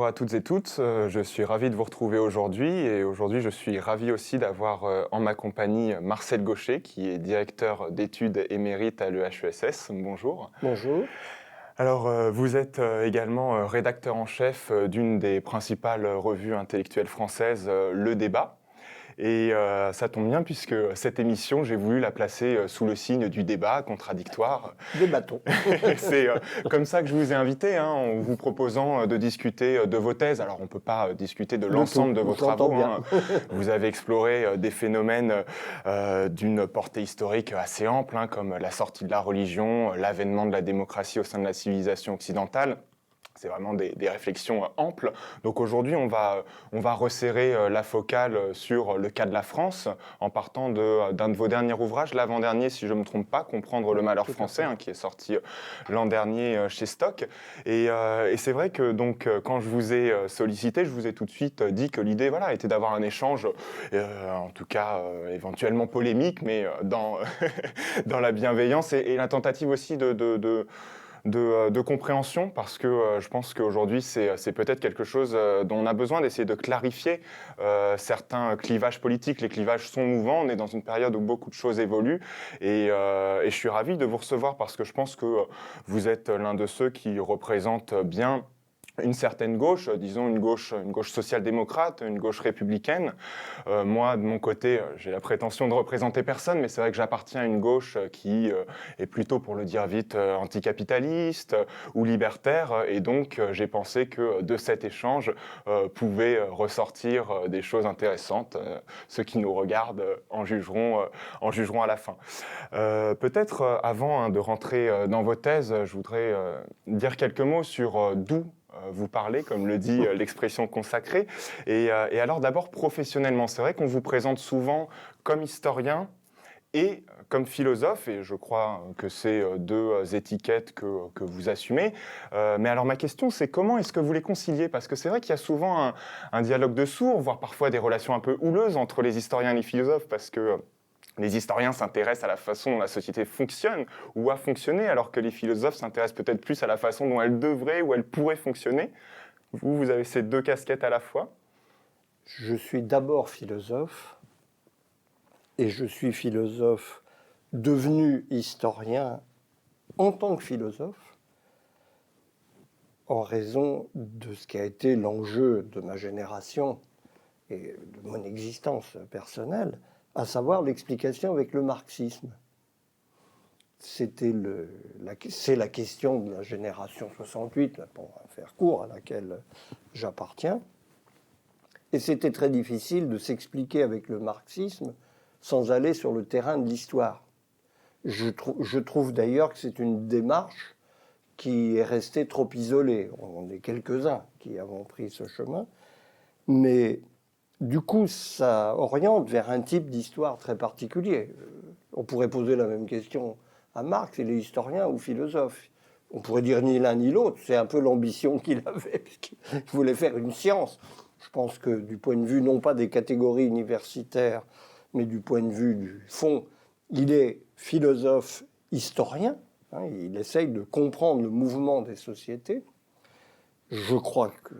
à toutes et tous, je suis ravi de vous retrouver aujourd'hui et aujourd'hui je suis ravi aussi d'avoir en ma compagnie Marcel Gaucher qui est directeur d'études émérite à l'EHESS. Bonjour. Bonjour. Alors vous êtes également rédacteur en chef d'une des principales revues intellectuelles françaises, Le Débat. Et ça tombe bien puisque cette émission, j'ai voulu la placer sous le signe du débat contradictoire. Débattons. C'est comme ça que je vous ai invité, en vous proposant de discuter de vos thèses. Alors, on ne peut pas discuter de l'ensemble de vos travaux. Bien. Vous avez exploré des phénomènes d'une portée historique assez ample, comme la sortie de la religion, l'avènement de la démocratie au sein de la civilisation occidentale. C'est vraiment des réflexions amples. Donc aujourd'hui, on va resserrer la focale sur le cas de la France en partant d'un de vos derniers ouvrages, l'avant-dernier, si je ne me trompe pas, Comprendre le malheur français, qui est sorti l'an dernier chez Stock. Et c'est vrai que donc, quand je vous ai sollicité, je vous ai tout de suite dit que l'idée était d'avoir un échange, en tout cas éventuellement polémique, mais dans, dans la bienveillance et la tentative aussi de compréhension, parce que je pense qu'aujourd'hui, c'est peut-être quelque chose dont on a besoin d'essayer de clarifier certains clivages politiques. Les clivages sont mouvants, on est dans une période où beaucoup de choses évoluent, et je suis ravi de vous recevoir parce que je pense que vous êtes l'un de ceux qui représentent bien une certaine gauche, disons une gauche social-démocrate, une gauche républicaine. Moi, de mon côté, j'ai la prétention de représenter personne, mais c'est vrai que j'appartiens à une gauche qui est plutôt, pour le dire vite, anticapitaliste ou libertaire. Et donc, j'ai pensé que de cet échange pouvait ressortir des choses intéressantes. Ceux qui nous regardent en jugeront à la fin. Peut-être, avant de rentrer dans vos thèses, je voudrais dire quelques mots sur d'où vous parlez, comme le dit l'expression consacrée. Et alors d'abord professionnellement, c'est vrai qu'on vous présente souvent comme historien et comme philosophe, et je crois que c'est deux étiquettes que vous assumez. Mais alors ma question, c'est comment est-ce que vous les conciliez? Parce que c'est vrai qu'il y a souvent un dialogue de sourds, voire parfois des relations un peu houleuses entre les historiens et les philosophes, parce que les historiens s'intéressent à la façon dont la société fonctionne ou a fonctionné, alors que les philosophes s'intéressent peut-être plus à la façon dont elle devrait ou elle pourrait fonctionner. Vous avez ces deux casquettes à la fois. Je suis d'abord philosophe, et je suis philosophe devenu historien en tant que philosophe, en raison de ce qui a été l'enjeu de ma génération et de mon existence personnelle, à savoir l'explication avec le marxisme. C'est la question de la génération 68, pour faire court, à laquelle j'appartiens. Et c'était très difficile de s'expliquer avec le marxisme sans aller sur le terrain de l'histoire. Je trouve d'ailleurs que c'est une démarche qui est restée trop isolée. On est quelques-uns qui avons pris ce chemin, mais du coup, ça oriente vers un type d'histoire très particulier. On pourrait poser la même question à Marx, il est historien ou philosophe. On pourrait dire ni l'un ni l'autre, c'est un peu l'ambition qu'il avait, puisqu'il voulait faire une science. Je pense que du point de vue, non pas des catégories universitaires, mais du point de vue du fond, il est philosophe historien, il essaye de comprendre le mouvement des sociétés. Je crois que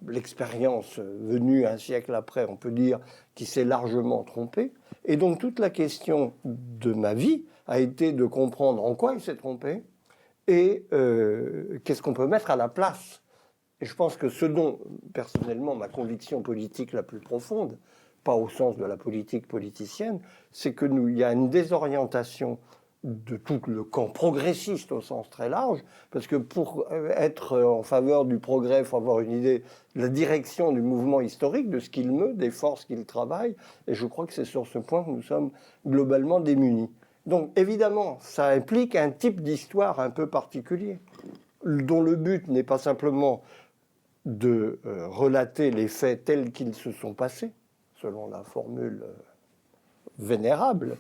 l'expérience venue un siècle après, on peut dire qu'il s'est largement trompé. Et donc toute la question de ma vie a été de comprendre en quoi il s'est trompé et qu'est-ce qu'on peut mettre à la place. Et je pense que ce dont, personnellement, ma conviction politique la plus profonde, pas au sens de la politique politicienne, c'est qu'il y a une désorientation de tout le camp progressiste au sens très large, parce que pour être en faveur du progrès, il faut avoir une idée de la direction du mouvement historique, de ce qu'il meut, des forces qu'il travaille, et je crois que c'est sur ce point que nous sommes globalement démunis. Donc évidemment, ça implique un type d'histoire un peu particulier, dont le but n'est pas simplement de relater les faits tels qu'ils se sont passés, selon la formule vénérable,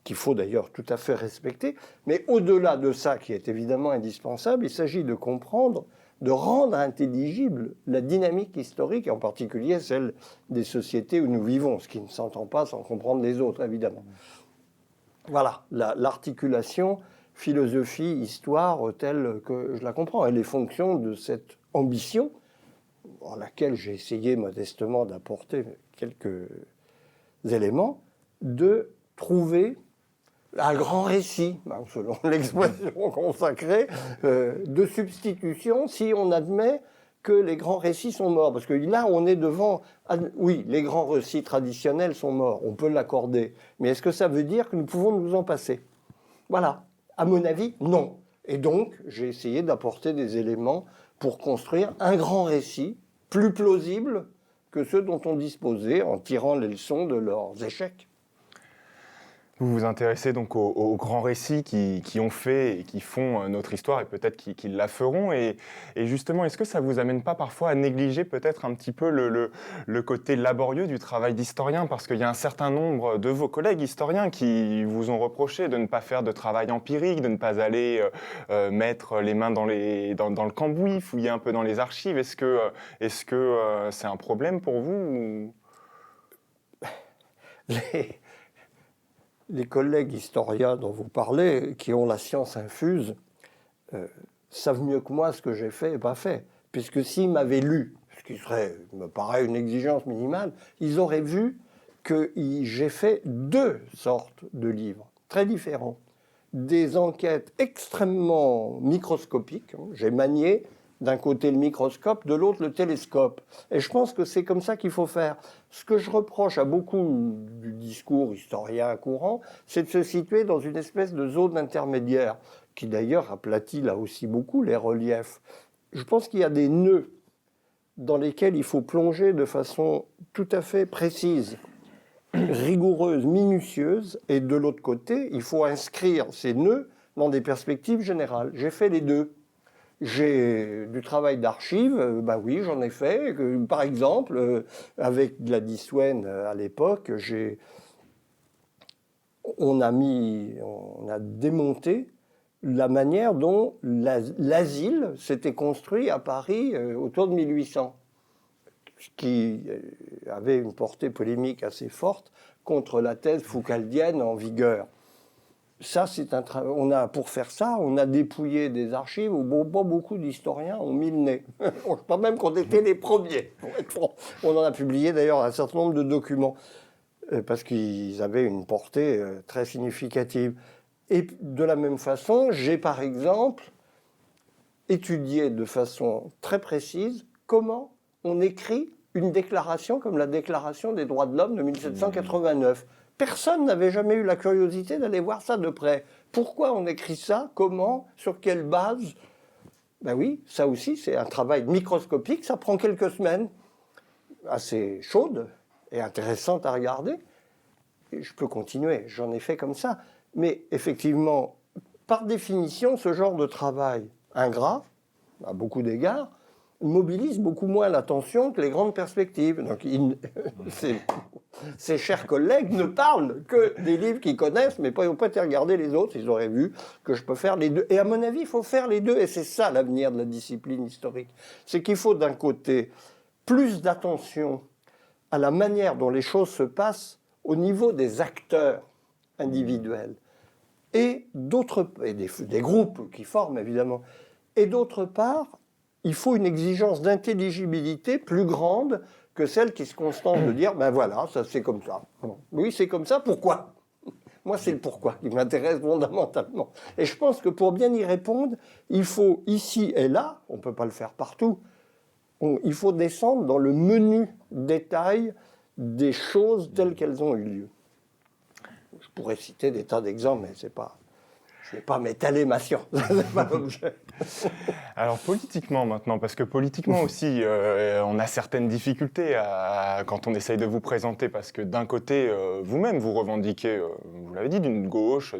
qu'il faut d'ailleurs tout à fait respecter, mais au-delà de ça, qui est évidemment indispensable, il s'agit de comprendre, de rendre intelligible la dynamique historique, et en particulier celle des sociétés où nous vivons, ce qui ne s'entend pas sans comprendre les autres, évidemment. Voilà, l'articulation philosophie, histoire, telle que je la comprends, elle est fonction de cette ambition dans laquelle j'ai essayé modestement d'apporter quelques éléments, de trouver un grand récit, selon l'expression consacrée, de substitution si on admet que les grands récits sont morts. Parce que là, on est devant... Oui, les grands récits traditionnels sont morts, on peut l'accorder. Mais est-ce que ça veut dire que nous pouvons nous en passer? Voilà. À mon avis, non. Et donc, j'ai essayé d'apporter des éléments pour construire un grand récit plus plausible que ceux dont on disposait en tirant les leçons de leurs échecs. Vous vous intéressez donc aux grands récits qui ont fait et qui font notre histoire et peut-être qui la feront. Et justement, est-ce que ça vous amène pas parfois à négliger peut-être un petit peu le côté laborieux du travail d'historien? Parce qu'il y a un certain nombre de vos collègues historiens qui vous ont reproché de ne pas faire de travail empirique, de ne pas aller mettre les mains dans le cambouis, fouiller un peu dans les archives. Est-ce que c'est un problème pour vous ou... Les collègues historiens dont vous parlez, qui ont la science infuse, savent mieux que moi ce que j'ai fait et pas fait. Puisque s'ils m'avaient lu, ce qui me paraît une exigence minimale, ils auraient vu que j'ai fait 2 sortes de livres très différents. Des enquêtes extrêmement microscopiques. J'ai manié d'un côté le microscope, de l'autre le télescope. Et je pense que c'est comme ça qu'il faut faire. Ce que je reproche à beaucoup du discours historien courant, c'est de se situer dans une espèce de zone intermédiaire, qui d'ailleurs aplatit là aussi beaucoup les reliefs. Je pense qu'il y a des nœuds dans lesquels il faut plonger de façon tout à fait précise, rigoureuse, minutieuse, et de l'autre côté, il faut inscrire ces nœuds dans des perspectives générales. J'ai fait les deux. J'ai du travail d'archives, oui, j'en ai fait. Par exemple, avec Gladys Wen à l'époque, on a démonté la manière dont l'asile s'était construit à Paris autour de 1800, ce qui avait une portée polémique assez forte contre la thèse foucaldienne en vigueur. Ça, c'est un travail. Pour faire ça, on a dépouillé des archives où pas beaucoup d'historiens ont mis le nez. Je crois même qu'on était les premiers. On en a publié d'ailleurs un certain nombre de documents parce qu'ils avaient une portée très significative. Et de la même façon, j'ai par exemple étudié de façon très précise comment on écrit une déclaration comme la Déclaration des droits de l'homme de 1789. Personne n'avait jamais eu la curiosité d'aller voir ça de près. Pourquoi on écrit ça? Comment? Sur quelle base? Oui, ça aussi, c'est un travail microscopique. Ça prend quelques semaines, assez chaudes et intéressantes à regarder. Et je peux continuer, j'en ai fait comme ça. Mais effectivement, par définition, ce genre de travail ingrat, à beaucoup d'égards, mobilise beaucoup moins l'attention que les grandes perspectives. Donc, ces chers collègues ne parlent que des livres qu'ils connaissent, mais ils n'ont pas été regarder les autres. Ils auraient vu que je peux faire les deux. Et à mon avis, il faut faire les deux. Et c'est ça l'avenir de la discipline historique. C'est qu'il faut d'un côté plus d'attention à la manière dont les choses se passent au niveau des acteurs individuels et des groupes qui forment évidemment. Et d'autre part, il faut une exigence d'intelligibilité plus grande que celle qui se contente de dire voilà, ça c'est comme ça. Oui, c'est comme ça, pourquoi? Moi, c'est le pourquoi qui m'intéresse fondamentalement. Et je pense que pour bien y répondre, il faut ici et là, on ne peut pas le faire partout, il faut descendre dans le menu détail des choses telles qu'elles ont eu lieu. Je pourrais citer des tas d'exemples, mais je ne vais pas m'étaler ma science, c'est pas l'objet. Alors politiquement maintenant, parce que politiquement aussi, on a certaines difficultés quand on essaye de vous présenter, parce que d'un côté, vous-même, vous revendiquez, vous l'avez dit, d'une gauche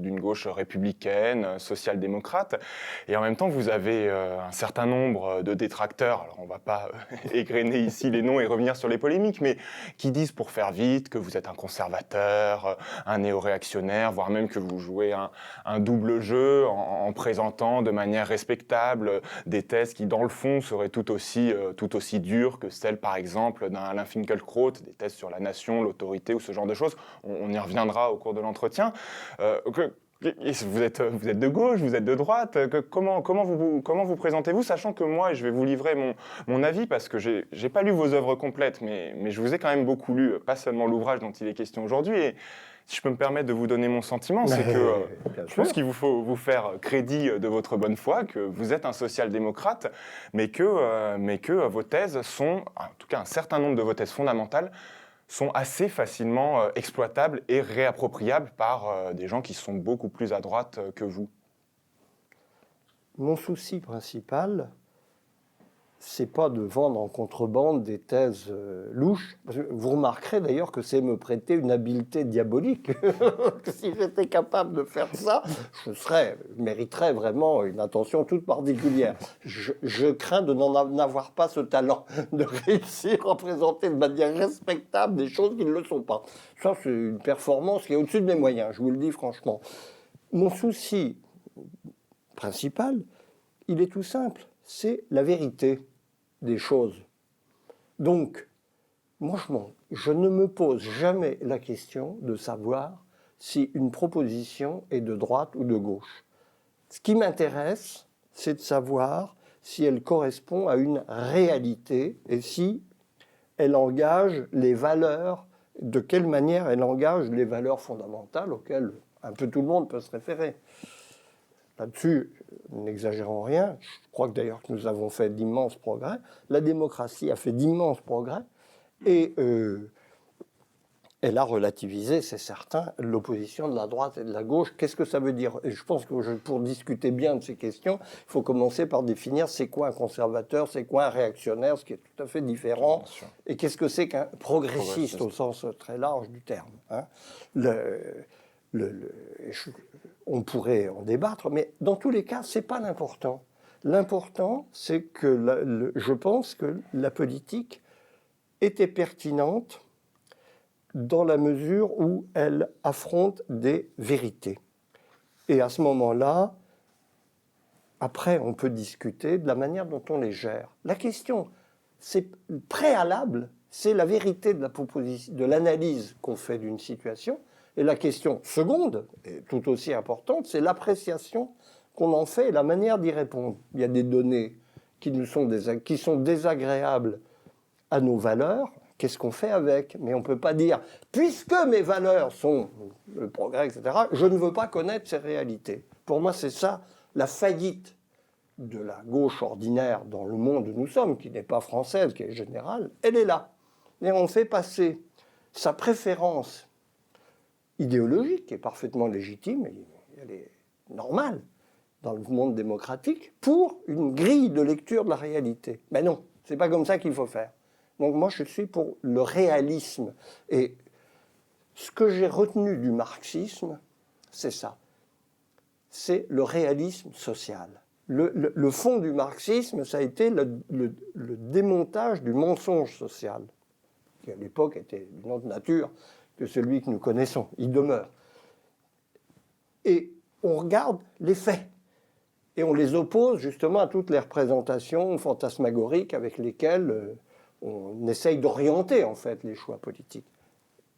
républicaine, social-démocrate, et en même temps, vous avez un certain nombre de détracteurs, alors on ne va pas égrener ici les noms et revenir sur les polémiques, mais qui disent pour faire vite que vous êtes un conservateur, un néo-réactionnaire, voire même que vous jouez un double jeu en présentant de manière respectable des thèses qui, dans le fond, seraient tout aussi dures que celles, par exemple, d'un Alain Finkielkraut, des thèses sur la nation, l'autorité ou ce genre de choses. On y reviendra au cours de l'entretien. Vous êtes de gauche, vous êtes de droite. Comment vous présentez-vous, sachant que moi, et je vais vous livrer mon avis, parce que j'ai pas lu vos œuvres complètes, mais je vous ai quand même beaucoup lu, pas seulement l'ouvrage dont il est question aujourd'hui. Et si je peux me permettre de vous donner mon sentiment, c'est que je pense qu'il vous faut vous faire crédit de votre bonne foi, que vous êtes un social-démocrate, mais que vos thèses sont, en tout cas un certain nombre de vos thèses fondamentales, sont assez facilement exploitables et réappropriables par des gens qui sont beaucoup plus à droite que vous. Mon souci principal, c'est pas de vendre en contrebande des thèses louches. Vous remarquerez d'ailleurs que c'est me prêter une habileté diabolique. Si j'étais capable de faire ça, je mériterais vraiment une attention toute particulière. Je crains de n'en avoir pas ce talent, de réussir à présenter de manière respectable des choses qui ne le sont pas. Ça, c'est une performance qui est au-dessus de mes moyens, je vous le dis franchement. Mon souci principal, il est tout simple, c'est la vérité des choses. Donc, moi, je ne me pose jamais la question de savoir si une proposition est de droite ou de gauche. Ce qui m'intéresse, c'est de savoir si elle correspond à une réalité et si elle engage les valeurs, de quelle manière elle engage les valeurs fondamentales auxquelles un peu tout le monde peut se référer. Là-dessus, n'exagérons rien, je crois que d'ailleurs que nous avons fait d'immenses progrès, la démocratie a fait d'immenses progrès, et elle a relativisé, c'est certain, l'opposition de la droite et de la gauche. Qu'est-ce que ça veut dire? Et je pense que pour discuter bien de ces questions, il faut commencer par définir c'est quoi un conservateur, c'est quoi un réactionnaire, ce qui est tout à fait différent, et qu'est-ce que c'est qu'un progressiste au sens très large du terme, hein. On pourrait en débattre, mais dans tous les cas, ce n'est pas l'important. L'important, c'est que je pense que la politique était pertinente dans la mesure où elle affronte des vérités. Et à ce moment-là, après, on peut discuter de la manière dont on les gère. La question, c'est préalable, c'est la vérité de la proposition, de l'analyse qu'on fait d'une situation. Et la question seconde, et tout aussi importante, c'est l'appréciation qu'on en fait et la manière d'y répondre. Il y a des données qui sont désagréables à nos valeurs. Qu'est-ce qu'on fait avec? Mais on ne peut pas dire, puisque mes valeurs sont le progrès, etc., je ne veux pas connaître ces réalités. Pour moi, c'est ça la faillite de la gauche ordinaire dans le monde où nous sommes, qui n'est pas française, qui est générale. Elle est là. Et on fait passer sa préférence idéologique, qui est parfaitement légitime, elle est normale dans le monde démocratique, pour une grille de lecture de la réalité. Mais non, c'est pas comme ça qu'il faut faire. Donc moi, je suis pour le réalisme. Et ce que j'ai retenu du marxisme, c'est ça. C'est le réalisme social. Le fond du marxisme, ça a été le démontage du mensonge social, qui à l'époque était d'une autre nature que celui que nous connaissons. Il demeure. Et on regarde les faits. Et on les oppose justement à toutes les représentations fantasmagoriques avec lesquelles on essaye d'orienter en fait les choix politiques.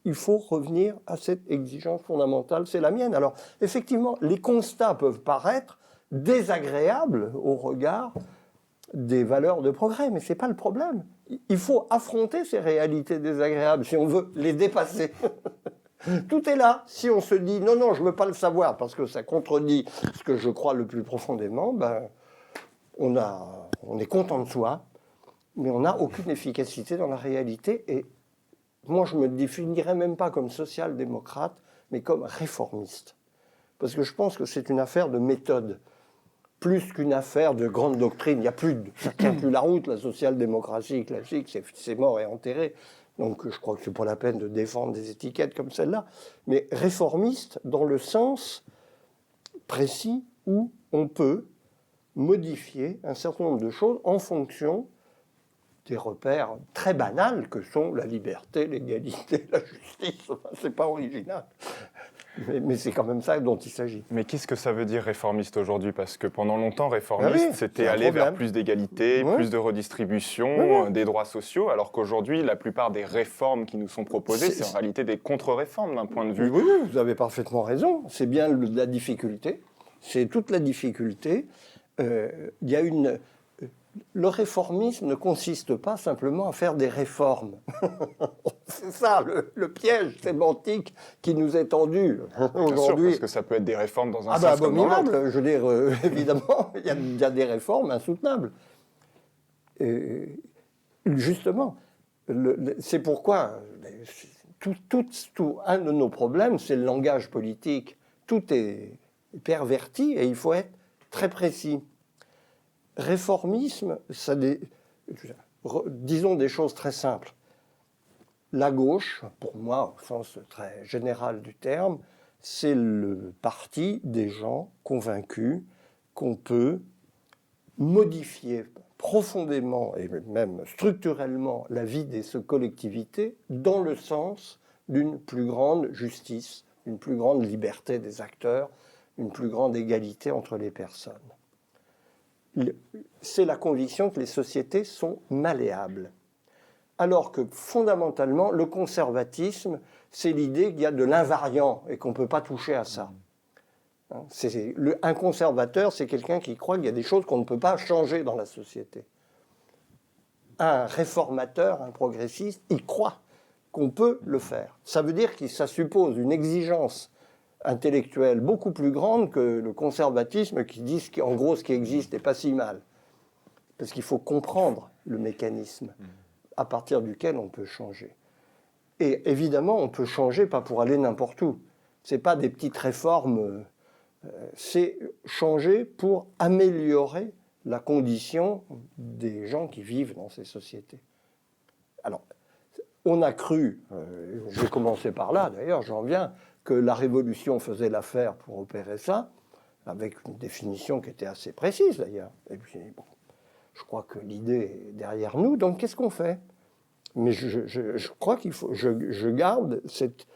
Il faut revenir à cette exigence fondamentale, c'est la mienne. Alors effectivement, les constats peuvent paraître désagréables au regard des valeurs de progrès, mais ce n'est pas le problème. Il faut affronter ces réalités désagréables si on veut les dépasser. Tout est là. Si on se dit non, non, je ne veux pas le savoir parce que ça contredit ce que je crois le plus profondément, ben, on est content de soi, mais on n'a aucune efficacité dans la réalité. Et moi, je ne me définirais même pas comme social-démocrate, mais comme réformiste. Parce que je pense que c'est une affaire de méthode, plus qu'une affaire de grande doctrine. Ça ne tient plus la route, la social-démocratie classique, c'est mort et enterré. Donc je crois que c'est pas la peine de défendre des étiquettes comme celle-là. Mais réformiste dans le sens précis où on peut modifier un certain nombre de choses en fonction des repères très banals que sont la liberté, l'égalité, la justice. Enfin, c'est pas original. Mais c'est quand même ça dont il s'agit. Mais qu'est-ce que ça veut dire réformiste aujourd'hui? Parce que pendant longtemps, réformiste, oui, c'était c'est un aller vers problème. plus d'égalité, Ouais. plus de redistribution, Ouais. des droits sociaux, alors qu'aujourd'hui, la plupart des réformes qui nous sont proposées, c'est en réalité des contre-réformes d'un point de vue. Oui, vous avez parfaitement raison. C'est bien la difficulté. C'est toute la difficulté. Il y a le réformisme ne consiste pas simplement à faire des réformes. C'est ça le piège sémantique qui nous est tendu Bien sûr, aujourd'hui. parce que ça peut être des réformes dans un Ah ben sens comme dans l'autre. abominable, je veux dire, évidemment, il y a des réformes insoutenables. Et justement, c'est pourquoi un de nos problèmes, c'est le langage politique. Tout est perverti et il faut être très précis. Réformisme, disons des choses très simples. La gauche, pour moi, au sens très général du terme, c'est le parti des gens convaincus qu'on peut modifier profondément et même structurellement la vie de ces collectivités dans le sens d'une plus grande justice, une plus grande liberté des acteurs, une plus grande égalité entre les personnes. C'est la conviction que les sociétés sont malléables. Alors que fondamentalement, le conservatisme, c'est l'idée qu'il y a de l'invariant et qu'on ne peut pas toucher à ça. Un conservateur, c'est quelqu'un qui croit qu'il y a des choses qu'on ne peut pas changer dans la société. Un réformateur, un progressiste, il croit qu'on peut le faire. Ça veut dire que ça suppose une exigence intellectuelle beaucoup plus grande que le conservatisme qui dit qu'en gros ce qui existe n'est pas si mal. Parce qu'il faut comprendre le mécanisme à partir duquel on peut changer. Et évidemment, on peut changer pas pour aller n'importe où. Ce n'est pas des petites réformes, c'est changer pour améliorer la condition des gens qui vivent dans ces sociétés. Alors, on a cru, je vais commencer par là d'ailleurs, j'en viens, que la Révolution faisait l'affaire pour opérer ça, avec une définition qui était assez précise d'ailleurs. Et puis, bon, je crois que l'idée est derrière nous, donc qu'est-ce qu'on fait? Mais je crois qu'il faut, je garde cette...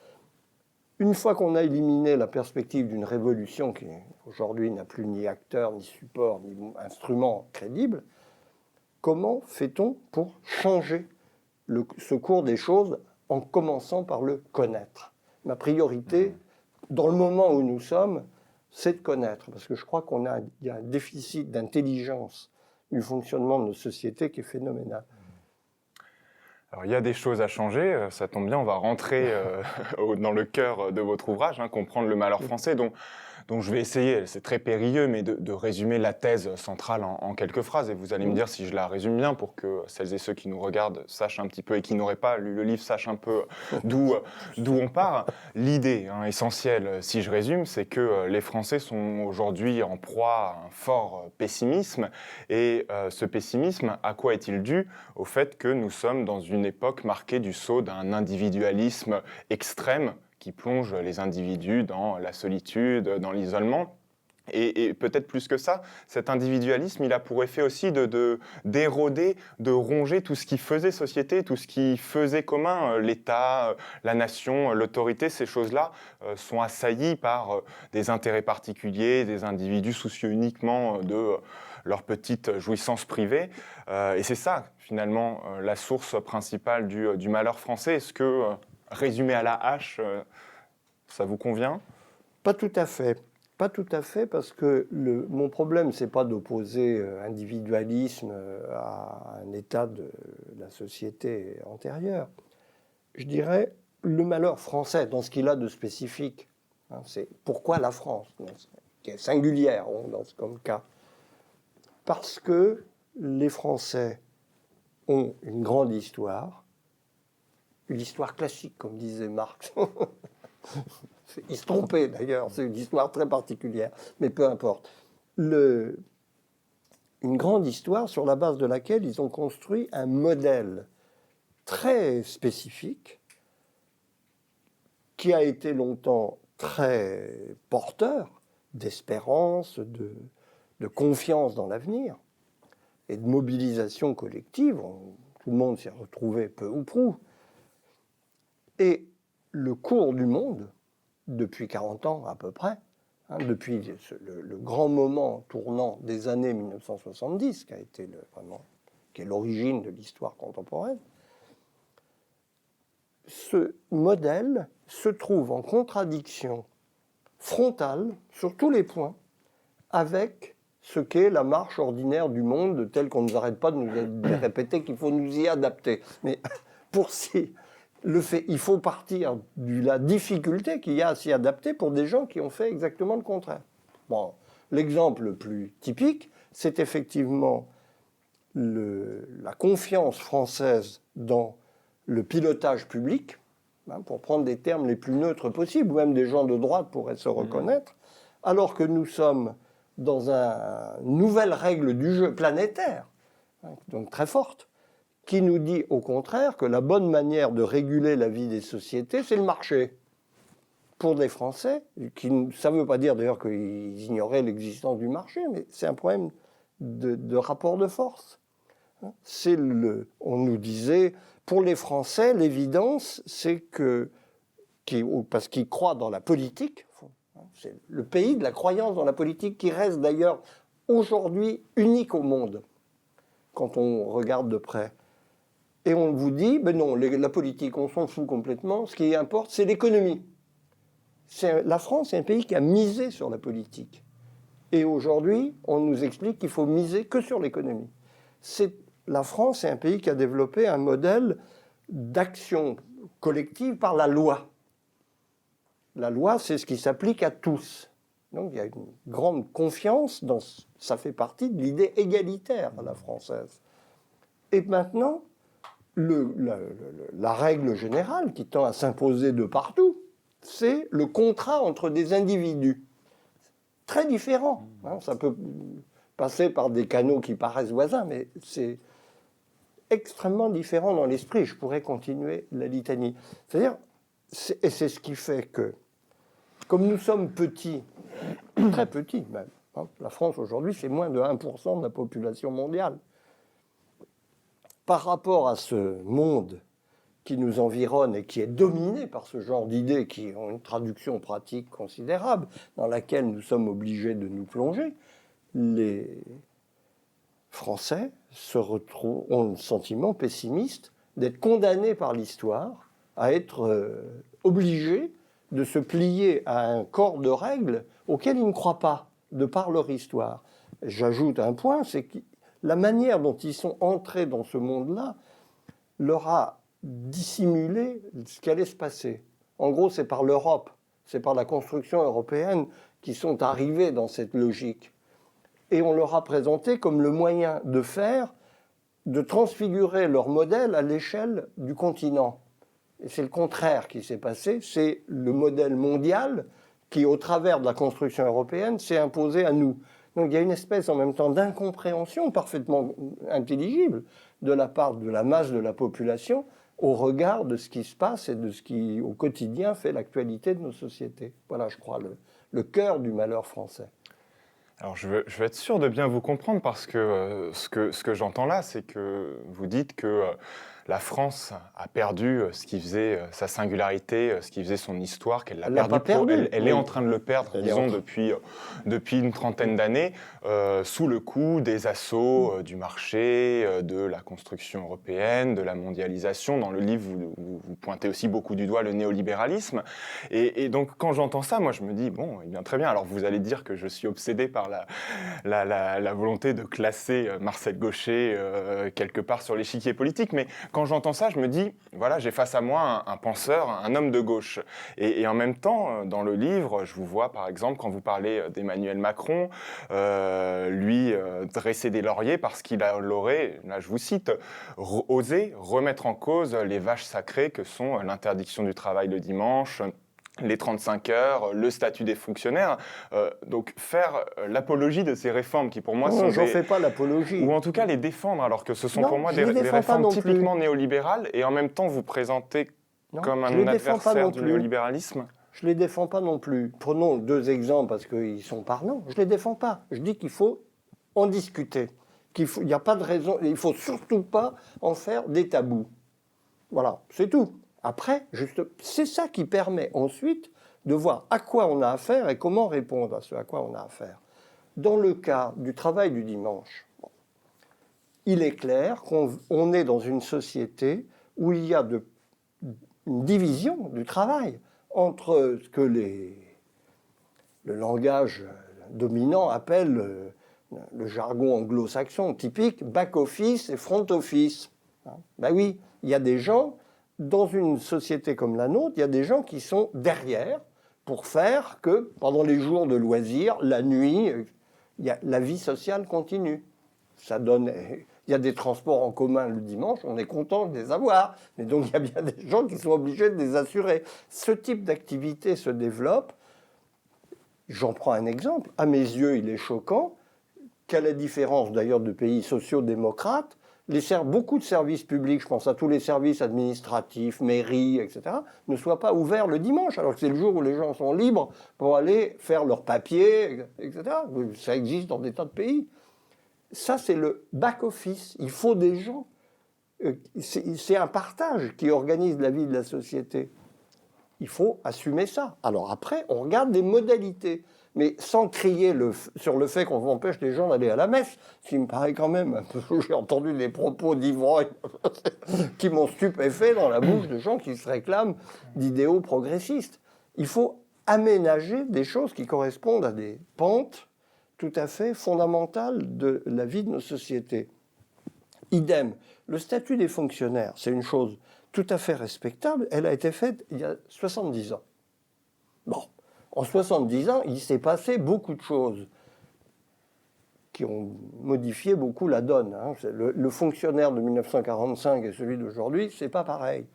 Une fois qu'on a éliminé la perspective d'une révolution qui aujourd'hui n'a plus ni acteur, ni support, ni instrument crédible, comment fait-on pour changer ce cours des choses en commençant par le connaître? Ma priorité, dans le moment où nous sommes, c'est de connaître, parce que je crois qu'il y a un déficit d'intelligence du fonctionnement de nos sociétés qui est phénoménal. Alors, il y a des choses à changer, ça tombe bien, on va rentrer dans le cœur de votre ouvrage, comprendre le malheur français, dont je vais essayer, c'est très périlleux, mais de résumer la thèse centrale en quelques phrases. Et vous allez me dire si je la résume bien pour que celles et ceux qui nous regardent sachent un petit peu, et qui n'auraient pas lu le livre, sachent un peu d'où on part. L'idée essentielle, si je résume, c'est que les Français sont aujourd'hui en proie à un fort pessimisme. Et ce pessimisme, à quoi est-il dû? Au fait que nous sommes dans une époque marquée du sceau d'un individualisme extrême qui plonge les individus dans la solitude, dans l'isolement. Et peut-être plus que ça, cet individualisme, il a pour effet aussi d'éroder, de ronger tout ce qui faisait société, tout ce qui faisait commun, l'État, la nation, l'autorité. Ces choses-là sont assaillies par des intérêts particuliers, des individus soucieux uniquement de leur petite jouissance privée. Et c'est ça, finalement, la source principale du malheur français. Est-ce que, résumé à la hache, ça vous convient? Pas tout à fait. Pas tout à fait, parce que mon problème, c'est pas d'opposer individualisme à un état de la société antérieure. Je dirais le malheur français, dans ce qu'il a de spécifique. C'est pourquoi la France, qui est singulière dans ce cas. Parce que les Français ont une grande histoire, une histoire classique, comme disait Marx. Il se trompait d'ailleurs, c'est une histoire très particulière, mais peu importe. Une grande histoire sur la base de laquelle ils ont construit un modèle très spécifique qui a été longtemps très porteur d'espérance, de confiance dans l'avenir et de mobilisation collective. Tout le monde s'y retrouvé peu ou prou. Et le cours du monde depuis 40 ans à peu près, depuis le grand moment tournant des années 1970, qui a été qui est l'origine de l'histoire contemporaine. Ce modèle se trouve en contradiction frontale sur tous les points avec ce qu'est la marche ordinaire du monde, telle qu'on ne nous arrête pas de nous répéter qu'il faut nous y adapter. Mais il faut partir de la difficulté qu'il y a à s'y adapter pour des gens qui ont fait exactement le contraire. Bon, l'exemple le plus typique, c'est effectivement la confiance française dans le pilotage public, pour prendre des termes les plus neutres possibles, ou même des gens de droite pourraient se reconnaître, alors que nous sommes dans une nouvelle règle du jeu planétaire, donc très forte, qui nous dit au contraire que la bonne manière de réguler la vie des sociétés, c'est le marché. Pour des Français, ça ne veut pas dire d'ailleurs qu'ils ignoraient l'existence du marché, mais c'est un problème de rapport de force. On nous disait, pour les Français, l'évidence, c'est parce qu'ils croient dans la politique, c'est le pays de la croyance dans la politique qui reste d'ailleurs aujourd'hui unique au monde, quand on regarde de près. Et on vous dit, ben non, la politique, on s'en fout complètement, ce qui importe, c'est l'économie. La France est un pays qui a misé sur la politique. Et aujourd'hui, on nous explique qu'il faut miser que sur l'économie. La France est un pays qui a développé un modèle d'action collective par la loi. La loi, c'est ce qui s'applique à tous. Donc il y a une grande confiance, ça fait partie de l'idée égalitaire à la française. Et maintenant, la règle générale qui tend à s'imposer de partout, c'est le contrat entre des individus. Très différent. Ça peut passer par des canaux qui paraissent voisins, mais c'est extrêmement différent dans l'esprit. Je pourrais continuer la litanie. C'est-à-dire, et c'est ce qui fait que, comme nous sommes petits, très petits même, la France aujourd'hui c'est moins de 1% de la population mondiale, par rapport à ce monde qui nous environne et qui est dominé par ce genre d'idées qui ont une traduction pratique considérable, dans laquelle nous sommes obligés de nous plonger, les Français ont le sentiment pessimiste d'être condamnés par l'histoire à être obligés de se plier à un corps de règles auquel ils ne croient pas, de par leur histoire. J'ajoute un point, c'est que la manière dont ils sont entrés dans ce monde-là leur a dissimulé ce qui allait se passer. En gros, c'est par l'Europe, c'est par la construction européenne qu'ils sont arrivés dans cette logique. Et on leur a présenté comme le moyen de transfigurer leur modèle à l'échelle du continent. Et c'est le contraire qui s'est passé, c'est le modèle mondial qui, au travers de la construction européenne, s'est imposé à nous. Donc il y a une espèce en même temps d'incompréhension parfaitement intelligible de la part de la masse de la population au regard de ce qui se passe et de ce qui, au quotidien, fait l'actualité de nos sociétés. Voilà, je crois, le cœur du malheur français. Alors je veux être sûr de bien vous comprendre parce que ce que j'entends là, c'est que vous dites que la France a perdu ce qui faisait sa singularité, ce qui faisait son histoire, qu'elle l'a perdu. Elle est en train de le perdre, disons, depuis une trentaine d'années, sous le coup des assauts du marché, de la construction européenne, de la mondialisation. Dans le livre, vous pointez aussi beaucoup du doigt le néolibéralisme. Et donc, quand j'entends ça, moi, je me dis, bon, eh bien, très bien. Alors, vous allez dire que je suis obsédé par la volonté de classer Marcel Gauchet quelque part sur l'échiquier politique, mais quand j'entends ça, je me dis, voilà, j'ai face à moi un penseur, un homme de gauche. Et en même temps, dans le livre, je vous vois, par exemple, quand vous parlez d'Emmanuel Macron, lui dresser des lauriers parce qu'il aurait, là je vous cite, osé remettre en cause les vaches sacrées que sont l'interdiction du travail le dimanche, les 35 heures, le statut des fonctionnaires, donc faire l'apologie de ces réformes qui pour moi sont j'en fais pas l'apologie. Ou en tout cas les défendre alors que ce sont pour moi des réformes typiquement néolibérales et en même temps vous présentez comme un adversaire du néolibéralisme. Je les défends pas non plus. Prenons 2 exemples parce qu'ils sont parlants. Je les défends pas. Je dis qu'il faut en discuter. Il n'y a pas de raison. Il faut surtout pas en faire des tabous. Voilà, c'est tout. Après, c'est ça qui permet ensuite de voir à quoi on a affaire et comment répondre à ce à quoi on a affaire. Dans le cas du travail du dimanche, il est clair qu'on est dans une société où il y a une division du travail entre ce que le langage dominant appelle le jargon anglo-saxon typique back-office et front-office. Ben oui, il y a des gens, dans une société comme la nôtre, il y a des gens qui sont derrière pour faire que pendant les jours de loisirs, la nuit, la vie sociale continue. Ça donne... Il y a des transports en commun le dimanche, on est content de les avoir. Mais donc, il y a bien des gens qui sont obligés de les assurer. Ce type d'activité se développe. J'en prends un exemple. À mes yeux, il est choquant qu'à la différence d'ailleurs de pays sociaux-démocrates, beaucoup de services publics, je pense à tous les services administratifs, mairies, etc., ne soient pas ouverts le dimanche, alors que c'est le jour où les gens sont libres pour aller faire leurs papiers, etc. Ça existe dans des tas de pays. Ça, c'est le back-office. Il faut des gens. C'est un partage qui organise la vie de la société. Il faut assumer ça. Alors après, on regarde des modalités, mais sans crier sur le fait qu'on empêche les gens d'aller à la messe, ce qui me paraît quand même un peu... J'ai entendu des propos d'ivrogne qui m'ont stupéfait dans la bouche de gens qui se réclament d'idéaux progressistes. Il faut aménager des choses qui correspondent à des pentes tout à fait fondamentale de la vie de nos sociétés. Idem, le statut des fonctionnaires, c'est une chose tout à fait respectable, elle a été faite il y a 70 ans. Bon, en 70 ans, il s'est passé beaucoup de choses qui ont modifié beaucoup la donne. Hein. Le fonctionnaire de 1945 et celui d'aujourd'hui, c'est pas pareil.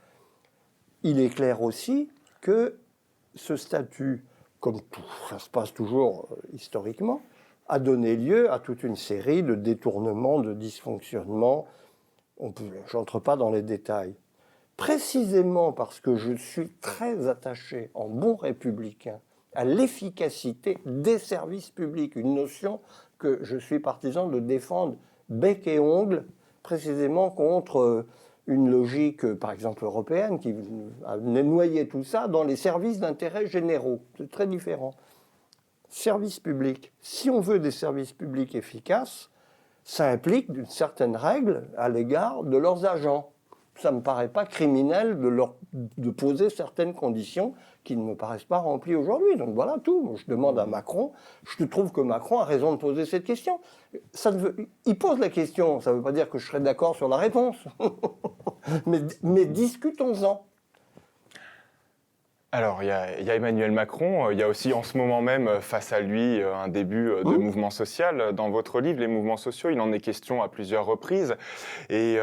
Il est clair aussi que ce statut, comme tout, ça se passe toujours historiquement, a donné lieu à toute une série de détournements, de dysfonctionnements. Je n'entre pas dans les détails. Précisément parce que je suis très attaché, en bon républicain, à l'efficacité des services publics, une notion que je suis partisan de défendre bec et ongle, précisément contre une logique, par exemple européenne, qui a noyé tout ça dans les services d'intérêt généraux. C'est très différent. Services publics. Si on veut des services publics efficaces, ça implique une certaine règle à l'égard de leurs agents. Ça ne me paraît pas criminel de poser certaines conditions qui ne me paraissent pas remplies aujourd'hui. Donc voilà tout. Moi, je demande à Macron, je trouve que Macron a raison de poser cette question. Il pose la question, ça ne veut pas dire que je serai d'accord sur la réponse. mais discutons-en. Alors, il y a Emmanuel Macron, il y a aussi en ce moment même face à lui un début de mouvement social. Dans votre livre, Les mouvements sociaux, il en est question à plusieurs reprises. Et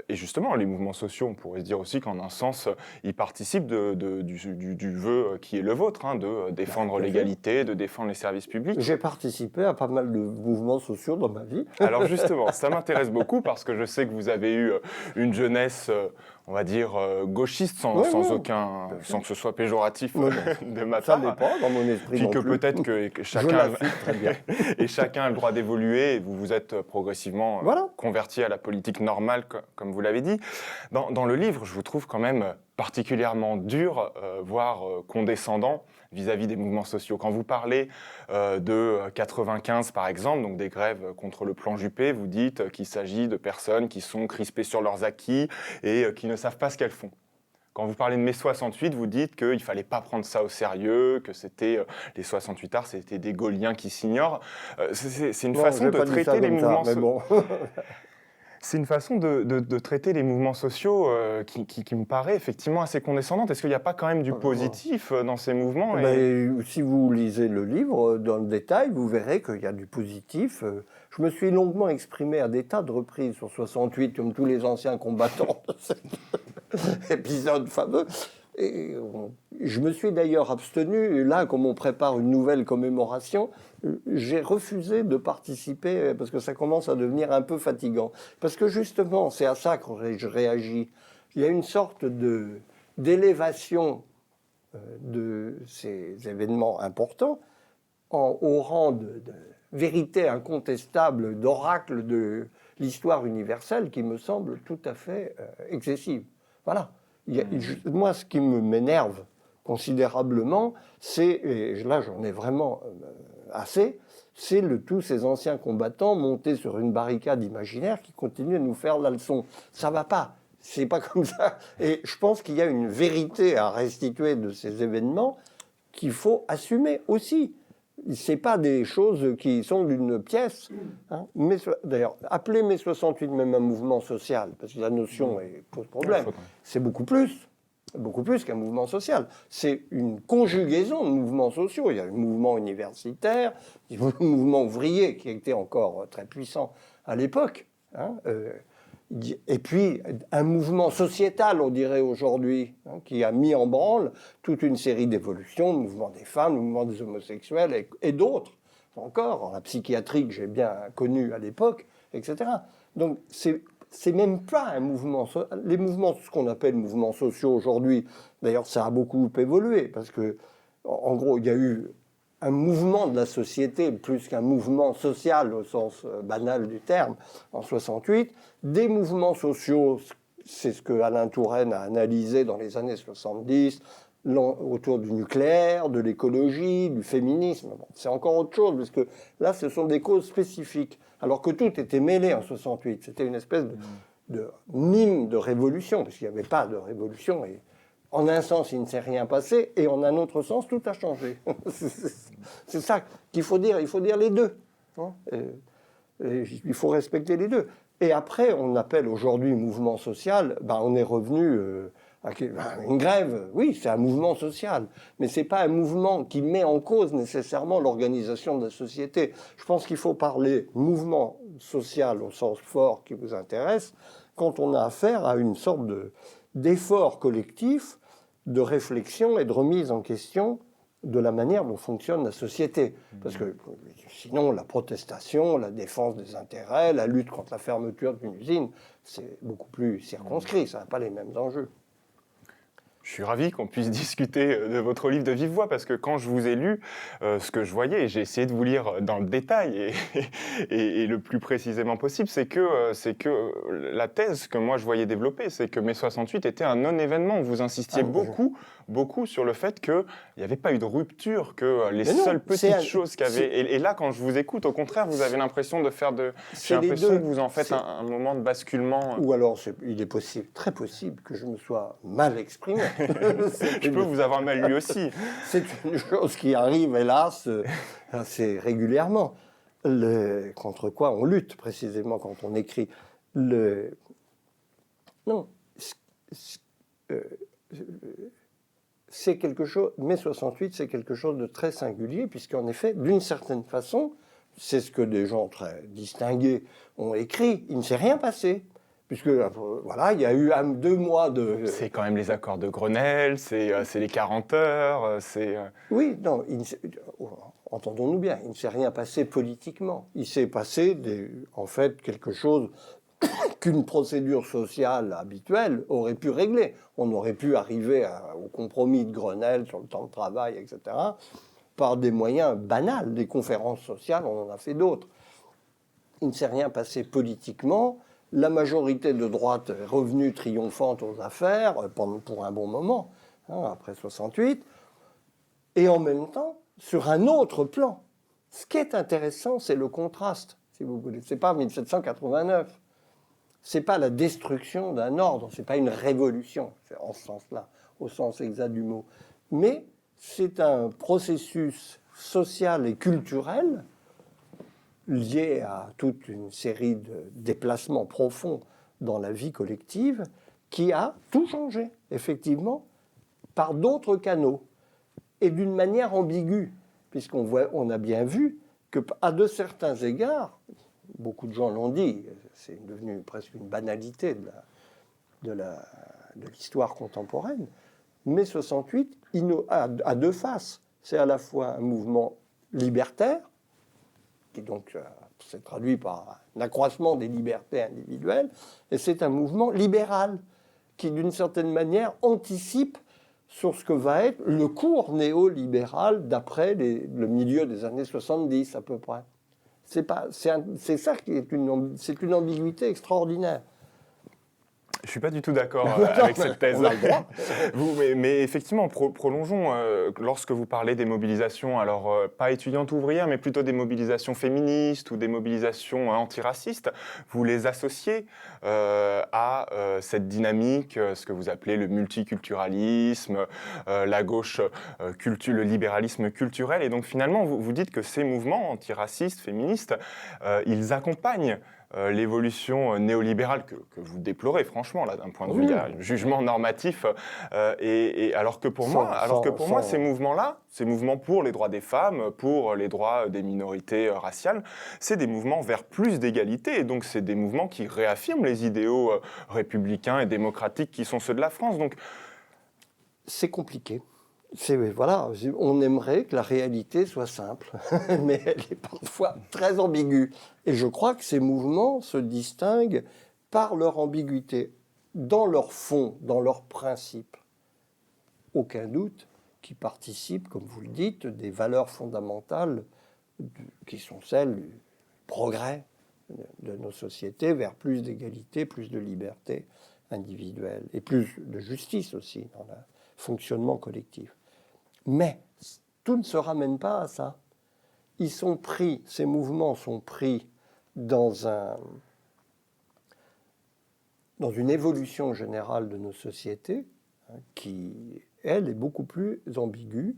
justement, les mouvements sociaux, on pourrait se dire aussi qu'en un sens, ils participent du vœu qui est le vôtre, hein, de défendre l'égalité, de défendre les services publics. J'ai participé à pas mal de mouvements sociaux dans ma vie. Alors justement, ça m'intéresse beaucoup parce que je sais que vous avez eu une jeunesse... on va dire gauchiste sans que ce soit péjoratif de ma part. Ça n'est pas dans mon esprit non plus. Puis que peut-être que chacun très bien. et chacun a le droit d'évoluer et vous vous êtes progressivement converti à la politique normale comme vous l'avez dit. Dans le livre, je vous trouve quand même particulièrement dur, voire condescendant vis-à-vis des mouvements sociaux. Quand vous parlez de 95 par exemple, donc des grèves contre le plan Juppé, vous dites qu'il s'agit de personnes qui sont crispées sur leurs acquis et qui ne savent pas ce qu'elles font. Quand vous parlez de mai 68, vous dites qu'il ne fallait pas prendre ça au sérieux, que c'était les 68ards, c'était des Gauliens qui s'ignorent. C'est une façon de traiter les mouvements sociaux. C'est une façon de traiter les mouvements sociaux qui me paraît effectivement assez condescendante. Est-ce qu'il n'y a pas quand même du positif dans ces mouvements Si vous lisez le livre dans le détail, vous verrez qu'il y a du positif. Je me suis longuement exprimé à des tas de reprises sur 68, comme tous les anciens combattants de cet épisode fameux. Et je me suis d'ailleurs abstenu, là, comme on prépare une nouvelle commémoration, j'ai refusé de participer parce que ça commence à devenir un peu fatigant. Parce que justement, c'est à ça que je réagis. Il y a une sorte d'élévation de ces événements importants au rang de vérité incontestable, d'oracle de l'histoire universelle qui me semble tout à fait excessive. Voilà. Moi, ce qui m'énerve considérablement, et là j'en ai vraiment assez, c'est tous ces anciens combattants montés sur une barricade imaginaire qui continuent à nous faire la leçon. Ça va pas, c'est pas comme ça. Et je pense qu'il y a une vérité à restituer de ces événements qu'il faut assumer aussi. C'est pas des choses qui sont d'une pièce. Hein. D'ailleurs, appeler mai 68 même un mouvement social, parce que la notion pose problème, c'est beaucoup plus qu'un mouvement social. C'est une conjugaison de mouvements sociaux. Il y a le mouvement universitaire, il y a le mouvement ouvrier qui était encore très puissant à l'époque. Hein, et puis un mouvement sociétal, on dirait aujourd'hui, hein, qui a mis en branle toute une série d'évolutions, le mouvement des femmes, le mouvement des homosexuels et d'autres encore, la psychiatrie que j'ai bien connue à l'époque, etc. Donc c'est même pas un mouvement. Les mouvements, ce qu'on appelle mouvements sociaux aujourd'hui, d'ailleurs ça a beaucoup évolué, parce que en gros il y a eu un mouvement de la société plus qu'un mouvement social au sens banal du terme en 68. Des mouvements sociaux, c'est ce que Alain Touraine a analysé dans les années 70, autour du nucléaire, de l'écologie, du féminisme. Bon, c'est encore autre chose, parce que là, ce sont des causes spécifiques. Alors que tout était mêlé en 68. C'était une espèce de mime de révolution, parce qu'il n'y avait pas de révolution. Et en un sens, il ne s'est rien passé, et en un autre sens, tout a changé. C'est ça qu'il faut dire. Il faut dire les deux. Hein, et il faut respecter les deux. Et après, on appelle aujourd'hui mouvement social, on est revenu à une grève. Oui, c'est un mouvement social, mais ce n'est pas un mouvement qui met en cause nécessairement l'organisation de la société. Je pense qu'il faut parler mouvement social au sens fort qui vous intéresse quand on a affaire à une sorte d'effort collectif, de réflexion et de remise en question de la manière dont fonctionne la société. Parce que sinon, la protestation, la défense des intérêts, la lutte contre la fermeture d'une usine, c'est beaucoup plus circonscrit, ça n'a pas les mêmes enjeux. Je suis ravi qu'on puisse discuter de votre livre de vive voix, parce que quand je vous ai lu, ce que je voyais, et j'ai essayé de vous lire dans le détail et le plus précisément possible, c'est que la thèse que moi je voyais développer, c'est que mai 68 était un non-événement. Vous insistiez beaucoup sur le fait qu'il n'y avait pas eu de rupture, que les seules petites choses qu'il y avait... Et là, quand je vous écoute, au contraire, vous avez l'impression de faire de... J'ai l'impression que vous en faites un moment de basculement. Ou alors, il est possible, très possible, que je me sois mal exprimé. Je peux vous avoir mal lu aussi. C'est une chose qui arrive, hélas, assez régulièrement. Contre quoi on lutte, précisément, quand on écrit. Non. C'est quelque chose... Mai 68, c'est quelque chose de très singulier, puisqu'en effet, d'une certaine façon, c'est ce que des gens très distingués ont écrit, il ne s'est rien passé. Puisque, voilà, il y a eu 2 mois de... C'est quand même les accords de Grenelle, c'est les 40 heures, c'est... Oui, non, entendons-nous bien, il ne s'est rien passé politiquement. Il s'est passé, en fait, quelque chose qu'une procédure sociale habituelle aurait pu régler. On aurait pu arriver au compromis de Grenelle sur le temps de travail, etc., par des moyens banals, des conférences sociales, on en a fait d'autres. Il ne s'est rien passé politiquement. La majorité de droite est revenue triomphante aux affaires pour un bon moment, après 68. Et en même temps, sur un autre plan, ce qui est intéressant, c'est le contraste, si vous voulez. Ce n'est pas 1789. Ce n'est pas la destruction d'un ordre, ce n'est pas une révolution, en ce sens-là, au sens exact du mot. Mais c'est un processus social et culturel lié à toute une série de déplacements profonds dans la vie collective, qui a tout changé, effectivement, par d'autres canaux, et d'une manière ambiguë, puisqu'on a bien vu qu'à de certains égards, beaucoup de gens l'ont dit, c'est devenu presque une banalité de l'histoire contemporaine, mai 68 a 2 faces. C'est à la fois un mouvement libertaire, qui donc s'est traduit par un accroissement des libertés individuelles, et c'est un mouvement libéral qui, d'une certaine manière, anticipe sur ce que va être le cours néolibéral d'après le milieu des années 70 à peu près. C'est ça qui est une ambiguïté extraordinaire. Je ne suis pas du tout d'accord avec cette thèse. On a le droit. Mais effectivement, prolongeons. Lorsque vous parlez des mobilisations, alors pas étudiantes ou ouvrières, mais plutôt des mobilisations féministes ou des mobilisations antiracistes, vous les associez à cette dynamique, ce que vous appelez le multiculturalisme, la gauche, le libéralisme culturel. Et donc finalement, vous dites que ces mouvements antiracistes, féministes, ils accompagnent l'évolution néolibérale que vous déplorez, franchement, là, d'un point de vue, il y a un jugement normatif. Et alors que pour moi, ces mouvements-là, ces mouvements pour les droits des femmes, pour les droits des minorités raciales, c'est des mouvements vers plus d'égalité. Et donc, c'est des mouvements qui réaffirment les idéaux républicains et démocratiques qui sont ceux de la France. Donc, c'est compliqué. Voilà, on aimerait que la réalité soit simple, mais elle est parfois très ambiguë. Et je crois que ces mouvements se distinguent par leur ambiguïté, dans leur fond, dans leurs principes. Aucun doute qui participent, comme vous le dites, des valeurs fondamentales qui sont celles du progrès de nos sociétés vers plus d'égalité, plus de liberté individuelle et plus de justice aussi dans le fonctionnement collectif. Mais tout ne se ramène pas à ça. Ces mouvements sont pris dans une évolution générale de nos sociétés qui, elle, est beaucoup plus ambiguë,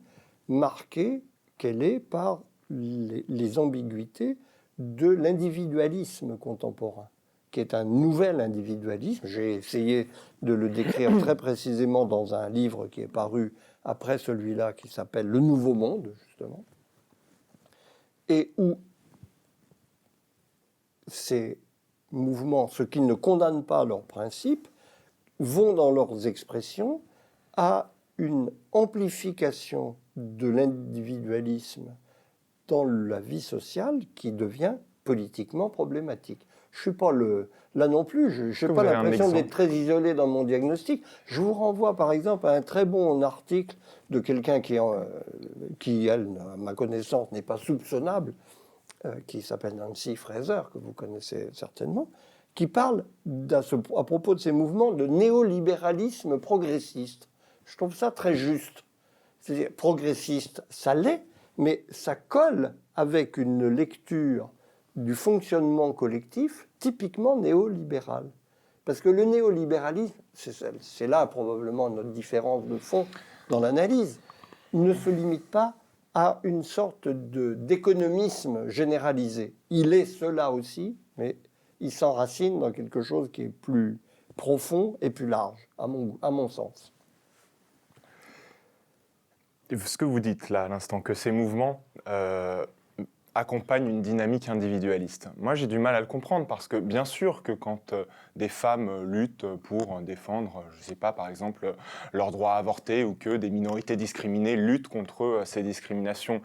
marquée qu'elle est par les ambiguïtés de l'individualisme contemporain, qui est un nouvel individualisme. J'ai essayé de le décrire très précisément dans un livre qui est paru après celui-là, qui s'appelle « Le Nouveau Monde », justement, et où ces mouvements, ceux qui ne condamnent pas leurs principes, vont dans leurs expressions à une amplification de l'individualisme dans la vie sociale qui devient politiquement problématique. Je suis pas là non plus, je n'ai pas l'impression d'être très isolé dans mon diagnostic. Je vous renvoie par exemple à un très bon article de quelqu'un qui, elle, à ma connaissance, n'est pas soupçonnable, qui s'appelle Nancy Fraser, que vous connaissez certainement, qui parle à propos de ces mouvements de néolibéralisme progressiste. Je trouve ça très juste. C'est-à-dire, progressiste, ça l'est, mais ça colle avec une lecture du fonctionnement collectif typiquement néolibéral. Parce que le néolibéralisme, c'est là probablement notre différence de fond dans l'analyse, ne se limite pas à une sorte d'économisme généralisé. Il est cela aussi, mais il s'enracine dans quelque chose qui est plus profond et plus large, à mon sens. Ce que vous dites là à l'instant, que ces mouvements accompagnent une dynamique individualiste. Moi, j'ai du mal à le comprendre parce que bien sûr que quand des femmes luttent pour défendre, je ne sais pas, par exemple, leur droit à avorter ou que des minorités discriminées luttent contre ces discriminations,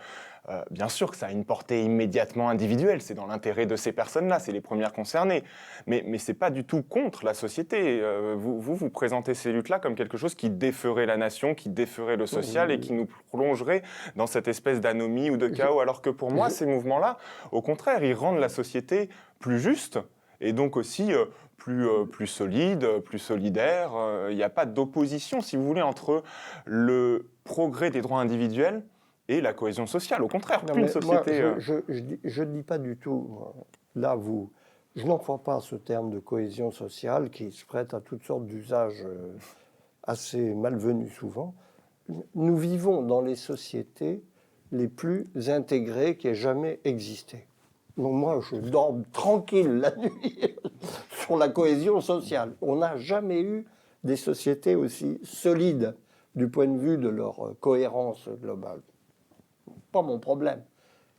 bien sûr que ça a une portée immédiatement individuelle, c'est dans l'intérêt de ces personnes-là, c'est les premières concernées. Mais ce n'est pas du tout contre la société. Vous présentez ces luttes-là comme quelque chose qui déferait la nation, qui déferait le social et qui nous plongerait dans cette espèce d'anomie ou de chaos, alors que pour moi, ces mouvements-là, au contraire, ils rendent la société plus juste et donc aussi plus solide, plus solidaire. Il n'y a pas d'opposition, si vous voulez, entre le progrès des droits individuels et la cohésion sociale. Au contraire, plus une société... Moi, je ne dis pas du tout... Là, je n'emploie pas ce terme de cohésion sociale qui se prête à toutes sortes d'usages assez malvenus souvent. Nous vivons dans les sociétés les plus intégrées qui aient jamais existé. Donc moi, je dors tranquille la nuit sur la cohésion sociale. On n'a jamais eu des sociétés aussi solides du point de vue de leur cohérence globale. Pas mon problème.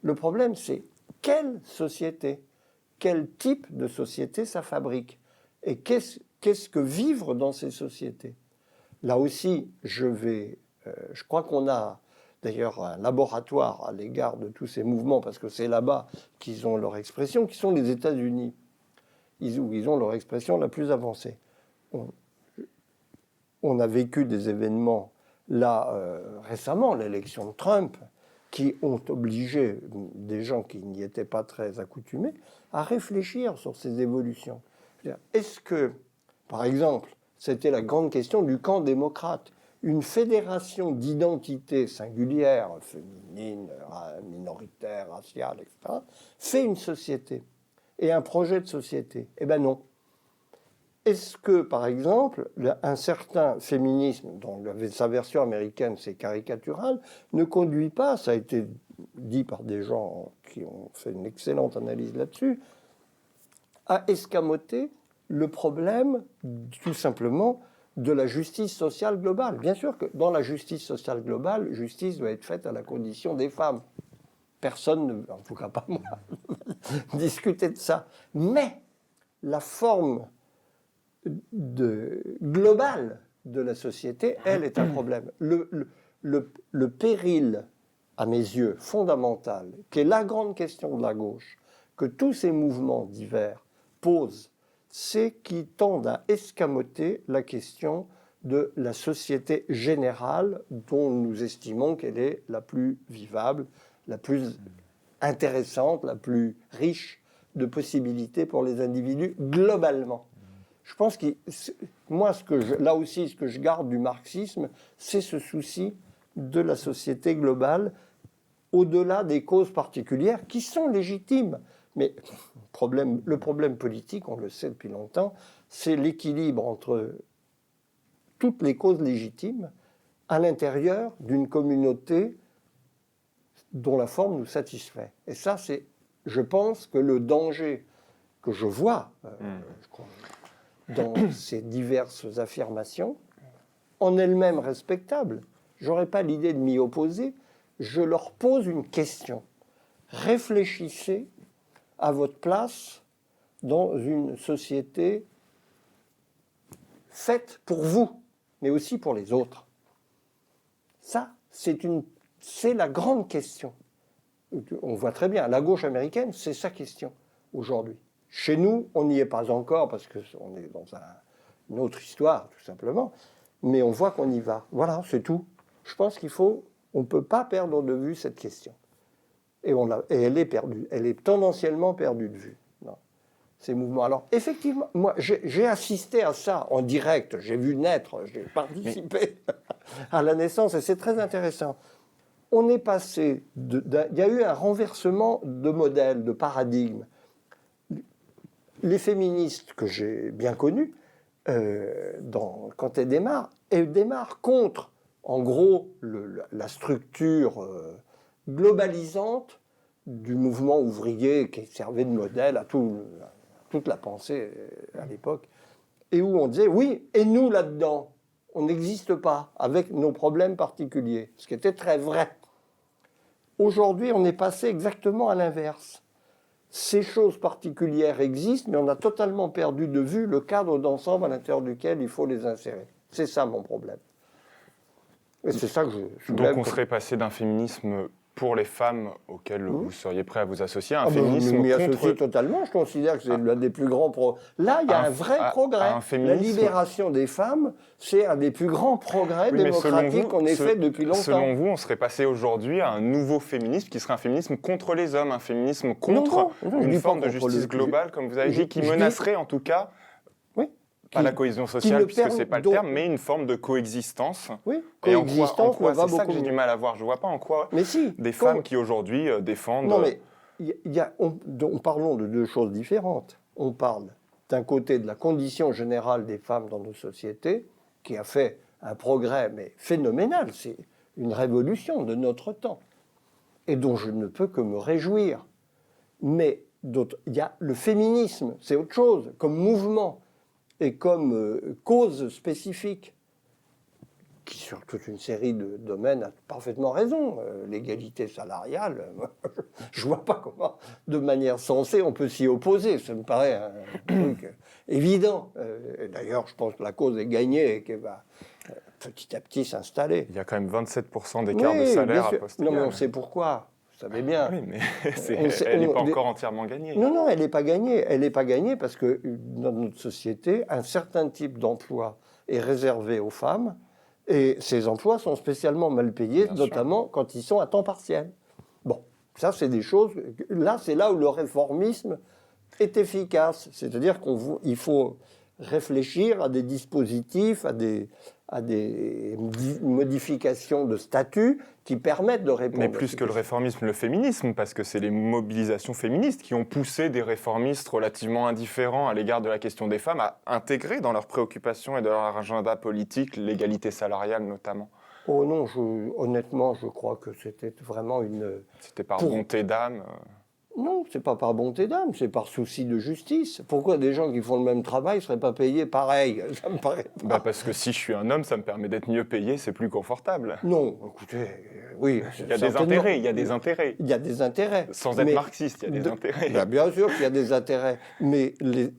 Le problème, c'est quelle société, quel type de société ça fabrique et qu'est-ce que vivre dans ces sociétés. Là aussi, je crois qu'on a d'ailleurs un laboratoire à l'égard de tous ces mouvements, parce que c'est là-bas qu'ils ont leur expression, qui sont les États-Unis, où ils ont leur expression la plus avancée. On a vécu des événements là récemment, l'élection de Trump, qui ont obligé des gens qui n'y étaient pas très accoutumés à réfléchir sur ces évolutions. Est-ce que, par exemple, c'était la grande question du camp démocrate. Une fédération d'identités singulières, féminines, minoritaires, raciales, etc., fait une société et un projet de société. Eh bien non. Est-ce que, par exemple, un certain féminisme, dont sa version américaine c'est caricatural, ne conduit pas, ça a été dit par des gens qui ont fait une excellente analyse là-dessus, à escamoter le problème, tout simplement, de la justice sociale globale. Bien sûr que dans la justice sociale globale, justice doit être faite à la condition des femmes. Personne, en tout cas pas moi, discuter de ça. Mais la forme globale de la société, elle, est un problème. Le péril, à mes yeux, fondamental, qui est la grande question de la gauche, que tous ces mouvements divers posent, c'est qu'ils tendent à escamoter la question de la société générale dont nous estimons qu'elle est la plus vivable, la plus intéressante, la plus riche de possibilités pour les individus globalement. Je pense que moi, là aussi, ce que je garde du marxisme, c'est ce souci de la société globale, au-delà des causes particulières qui sont légitimes. Mais le problème politique, on le sait depuis longtemps, c'est l'équilibre entre toutes les causes légitimes à l'intérieur d'une communauté dont la forme nous satisfait. Et ça, c'est, je pense, que le danger que je vois dans ces diverses affirmations, en elles-mêmes respectables, je n'aurais pas l'idée de m'y opposer, je leur pose une question. Réfléchissez à votre place dans une société faite pour vous, mais aussi pour les autres. Ça, c'est la grande question. On voit très bien, la gauche américaine, c'est sa question aujourd'hui. Chez nous, on n'y est pas encore parce qu'on est dans une autre histoire, tout simplement. Mais on voit qu'on y va. Voilà, c'est tout. Je pense on ne peut pas perdre de vue cette question. Et elle est perdue. Elle est tendanciellement perdue de vue. Non. Ces mouvements. Alors, effectivement, moi, j'ai assisté à ça en direct. J'ai vu naître, j'ai participé à la naissance et c'est très intéressant. On est passé, il y a eu un renversement de modèle, de paradigme. Les féministes que j'ai bien connues, quand elles démarrent contre, en gros, la structure globalisante du mouvement ouvrier qui servait de modèle à toute la pensée à l'époque, et où on disait, oui, et nous là-dedans, on n'existe pas avec nos problèmes particuliers, ce qui était très vrai. Aujourd'hui, on est passé exactement à l'inverse. Ces choses particulières existent, mais on a totalement perdu de vue le cadre d'ensemble à l'intérieur duquel il faut les insérer. C'est ça mon problème. Et c'est ça que je Donc on serait passé d'un féminisme pour les femmes auquel vous seriez prêt à vous associer à un féminisme je m'y associe totalement. Je considère que c'est l'un des plus grands Là, il y a un vrai progrès. La libération des femmes, c'est un des plus grands progrès démocratiques qu'on ait fait depuis longtemps. Selon vous, on serait passé aujourd'hui à un nouveau féminisme qui serait un féminisme contre les hommes, un féminisme contre une forme de justice globale, comme vous avez dit, qui menacerait en tout cas pas la cohésion sociale, puisque ce n'est pas le terme, mais une forme de coexistance. Oui, coexistance, c'est ça que j'ai du mal à voir. Je ne vois pas en quoi des femmes qui aujourd'hui défendent... Non, mais parlons de deux choses différentes. On parle d'un côté de la condition générale des femmes dans nos sociétés, qui a fait un progrès, mais phénoménal. C'est une révolution de notre temps, et dont je ne peux que me réjouir. Mais il y a le féminisme, c'est autre chose, comme mouvement, et comme cause spécifique, qui sur toute une série de domaines a parfaitement raison. L'égalité salariale, je ne vois pas comment, de manière sensée, on peut s'y opposer. Ça me paraît un truc évident. D'ailleurs, je pense que la cause est gagnée et qu'elle va petit à petit s'installer. Il y a quand même 27% d'écart de salaire à post-égal. Non, mais on sait pourquoi. Vous savez bien. Oui, mais elle n'est pas encore entièrement gagnée. Non, elle n'est pas gagnée. Elle n'est pas gagnée parce que dans notre société, un certain type d'emploi est réservé aux femmes et ces emplois sont spécialement mal payés, notamment quand ils sont à temps partiel. Bon, ça, c'est des choses... Là, c'est là où le réformisme est efficace. C'est-à-dire qu'il faut réfléchir à des dispositifs, à des modifications de statut qui permettent de répondre. Mais plus que le réformisme, le féminisme, parce que c'est les mobilisations féministes qui ont poussé des réformistes relativement indifférents à l'égard de la question des femmes à intégrer dans leurs préoccupations et dans leur agenda politique l'égalité salariale notamment. Oh non, honnêtement, je crois que c'était vraiment C'était par bonté d'âme. Non, c'est pas par bonté d'âme, c'est par souci de justice. Pourquoi des gens qui font le même travail ne seraient pas payés pareil? Ça me paraît pas. Parce que si je suis un homme, ça me permet d'être mieux payé, c'est plus confortable. Non, écoutez, oui. Il y a des intérêts, il y a des intérêts. Il y a des intérêts. Sans être marxiste, il y a des intérêts. Bien sûr qu'il y a des intérêts, mais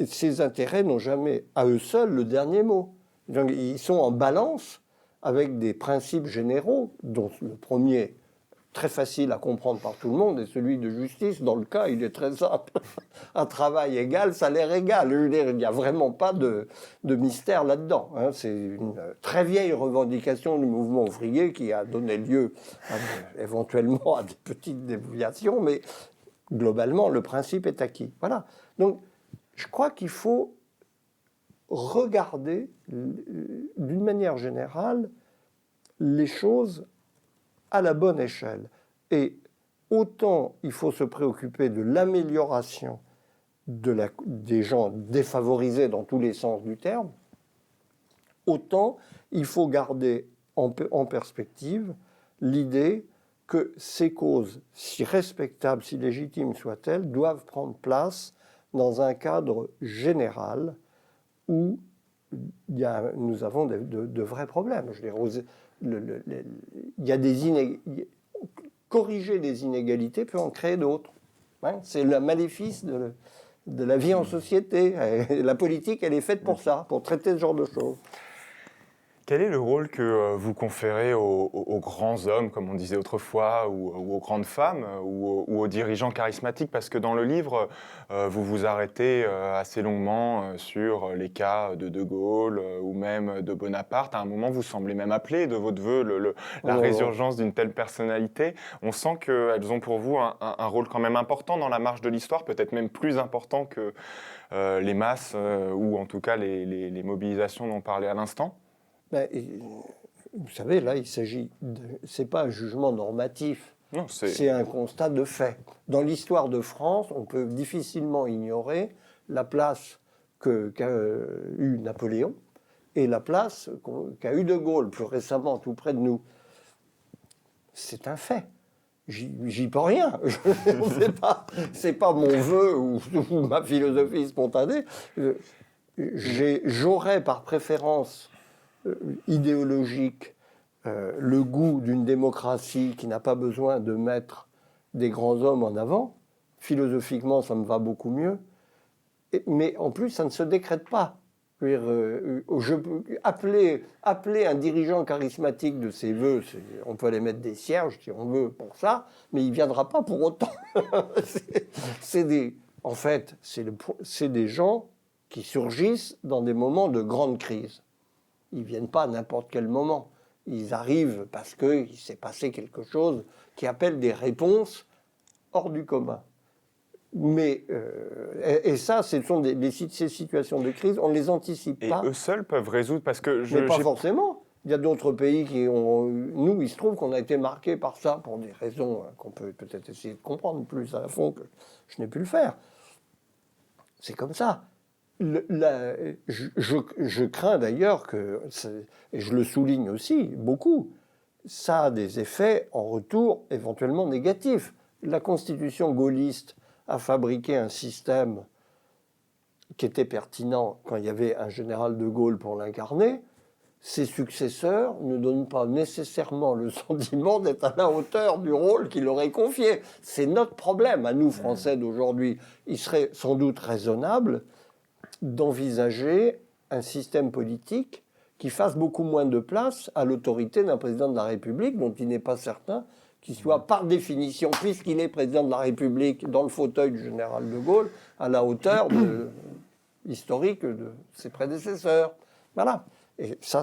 ces intérêts n'ont jamais, à eux seuls, le dernier mot. Donc, ils sont en balance avec des principes généraux, dont le premier, très facile à comprendre par tout le monde, est celui de justice. Dans le cas, il est très simple. Un travail égal, salaire égal. Je veux dire, il n'y a vraiment pas de mystère là-dedans. Hein. C'est une très vieille revendication du mouvement ouvrier qui a donné lieu éventuellement à des petites déviations, mais globalement, le principe est acquis. Voilà. Donc, je crois qu'il faut regarder, d'une manière générale, les choses à la bonne échelle. Et autant il faut se préoccuper de l'amélioration des gens défavorisés dans tous les sens du terme, autant il faut garder en perspective l'idée que ces causes, si respectables, si légitimes soient-elles, doivent prendre place dans un cadre général où nous avons de vrais problèmes. Je veux dire, il y a corriger des inégalités peut en créer d'autres. Hein, c'est le maléfice de la vie en société. Et la politique, elle est faite pour ça, pour traiter ce genre de choses. Quel est le rôle que vous conférez aux grands hommes, comme on disait autrefois, ou aux grandes femmes, ou aux dirigeants charismatiques? Parce que dans le livre, vous vous arrêtez assez longuement sur les cas de De Gaulle ou même de Bonaparte. À un moment, vous semblez même appeler de votre vœu la résurgence d'une telle personnalité. On sent qu'elles ont pour vous un rôle quand même important dans la marche de l'histoire, peut-être même plus important que les masses, ou en tout cas les mobilisations dont on parlait à l'instant. Ben, vous savez, là, c'est pas un jugement normatif, non, c'est un constat de fait. Dans l'histoire de France, on peut difficilement ignorer la place qu'a eu Napoléon et la place qu'a eu De Gaulle plus récemment, tout près de nous. C'est un fait. J'y peux rien. C'est pas mon vœu ou ma philosophie spontanée. J'aurais par préférence idéologique, le goût d'une démocratie qui n'a pas besoin de mettre des grands hommes en avant. Philosophiquement, ça me va beaucoup mieux. Mais en plus, ça ne se décrète pas. Je peux appeler un dirigeant charismatique de ses voeux, on peut aller mettre des cierges si on veut pour ça, mais il ne viendra pas pour autant. En fait, c'est des gens qui surgissent dans des moments de grande crise. Ils ne viennent pas à n'importe quel moment. Ils arrivent parce qu'il s'est passé quelque chose qui appelle des réponses hors du commun. Mais, et ça, ce sont ces situations de crise, on ne les anticipe pas. Et eux seuls peuvent résoudre parce que... Mais pas forcément. Il y a d'autres pays qui ont... Nous, il se trouve qu'on a été marqués par ça pour des raisons qu'on peut peut-être essayer de comprendre plus à fond que je n'ai pu le faire. C'est comme ça. Je crains d'ailleurs que, et je le souligne aussi beaucoup, ça a des effets en retour éventuellement négatifs. La constitution gaulliste a fabriqué un système qui était pertinent quand il y avait un général de Gaulle pour l'incarner. Ses successeurs ne donnent pas nécessairement le sentiment d'être à la hauteur du rôle qu'il leur est confié. C'est notre problème, à nous Français d'aujourd'hui. Il serait sans doute raisonnable d'envisager un système politique qui fasse beaucoup moins de place à l'autorité d'un président de la République dont il n'est pas certain qu'il soit par définition, puisqu'il est président de la République dans le fauteuil du général de Gaulle, à la hauteur historique de ses prédécesseurs. Voilà. Et ça,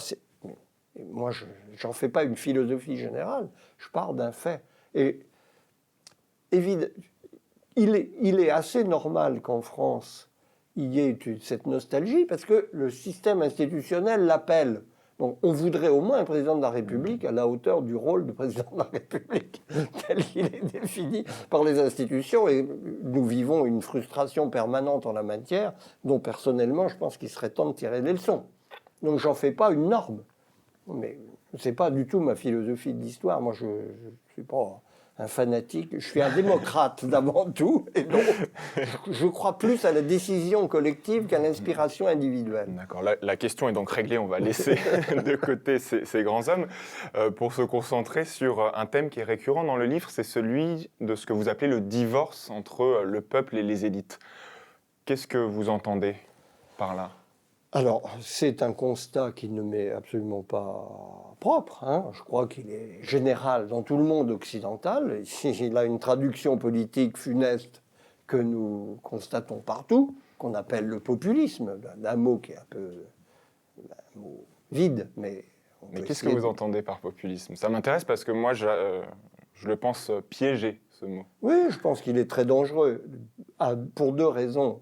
moi, j'en fais pas une philosophie générale, je pars d'un fait. Et évidemment, il est assez normal qu'en France, y ait cette nostalgie, parce que le système institutionnel l'appelle. Donc, on voudrait au moins un président de la République à la hauteur du rôle de président de la République, tel qu'il est défini par les institutions. Et nous vivons une frustration permanente en la matière, dont personnellement, je pense qu'il serait temps de tirer des leçons. Donc, j'en fais pas une norme. Mais c'est pas du tout ma philosophie de l'histoire. Moi, je suis pas un fanatique. Je suis un démocrate d'avant tout. Et donc, je crois plus à la décision collective qu'à l'inspiration individuelle. D'accord. La question est donc réglée. On va laisser de côté ces grands hommes pour se concentrer sur un thème qui est récurrent dans le livre. C'est celui de ce que vous appelez le divorce entre le peuple et les élites. Qu'est-ce que vous entendez par là ? Alors, c'est un constat qui ne m'est absolument pas propre. Hein. Je crois qu'il est général dans tout le monde occidental. Il a une traduction politique funeste que nous constatons partout, qu'on appelle le populisme, un mot qui est un peu un mot vide, mais... Mais qu'est-ce que vous entendez par populisme ? Ça m'intéresse parce que moi, je le pense piégé, ce mot. Oui, je pense qu'il est très dangereux, pour deux raisons.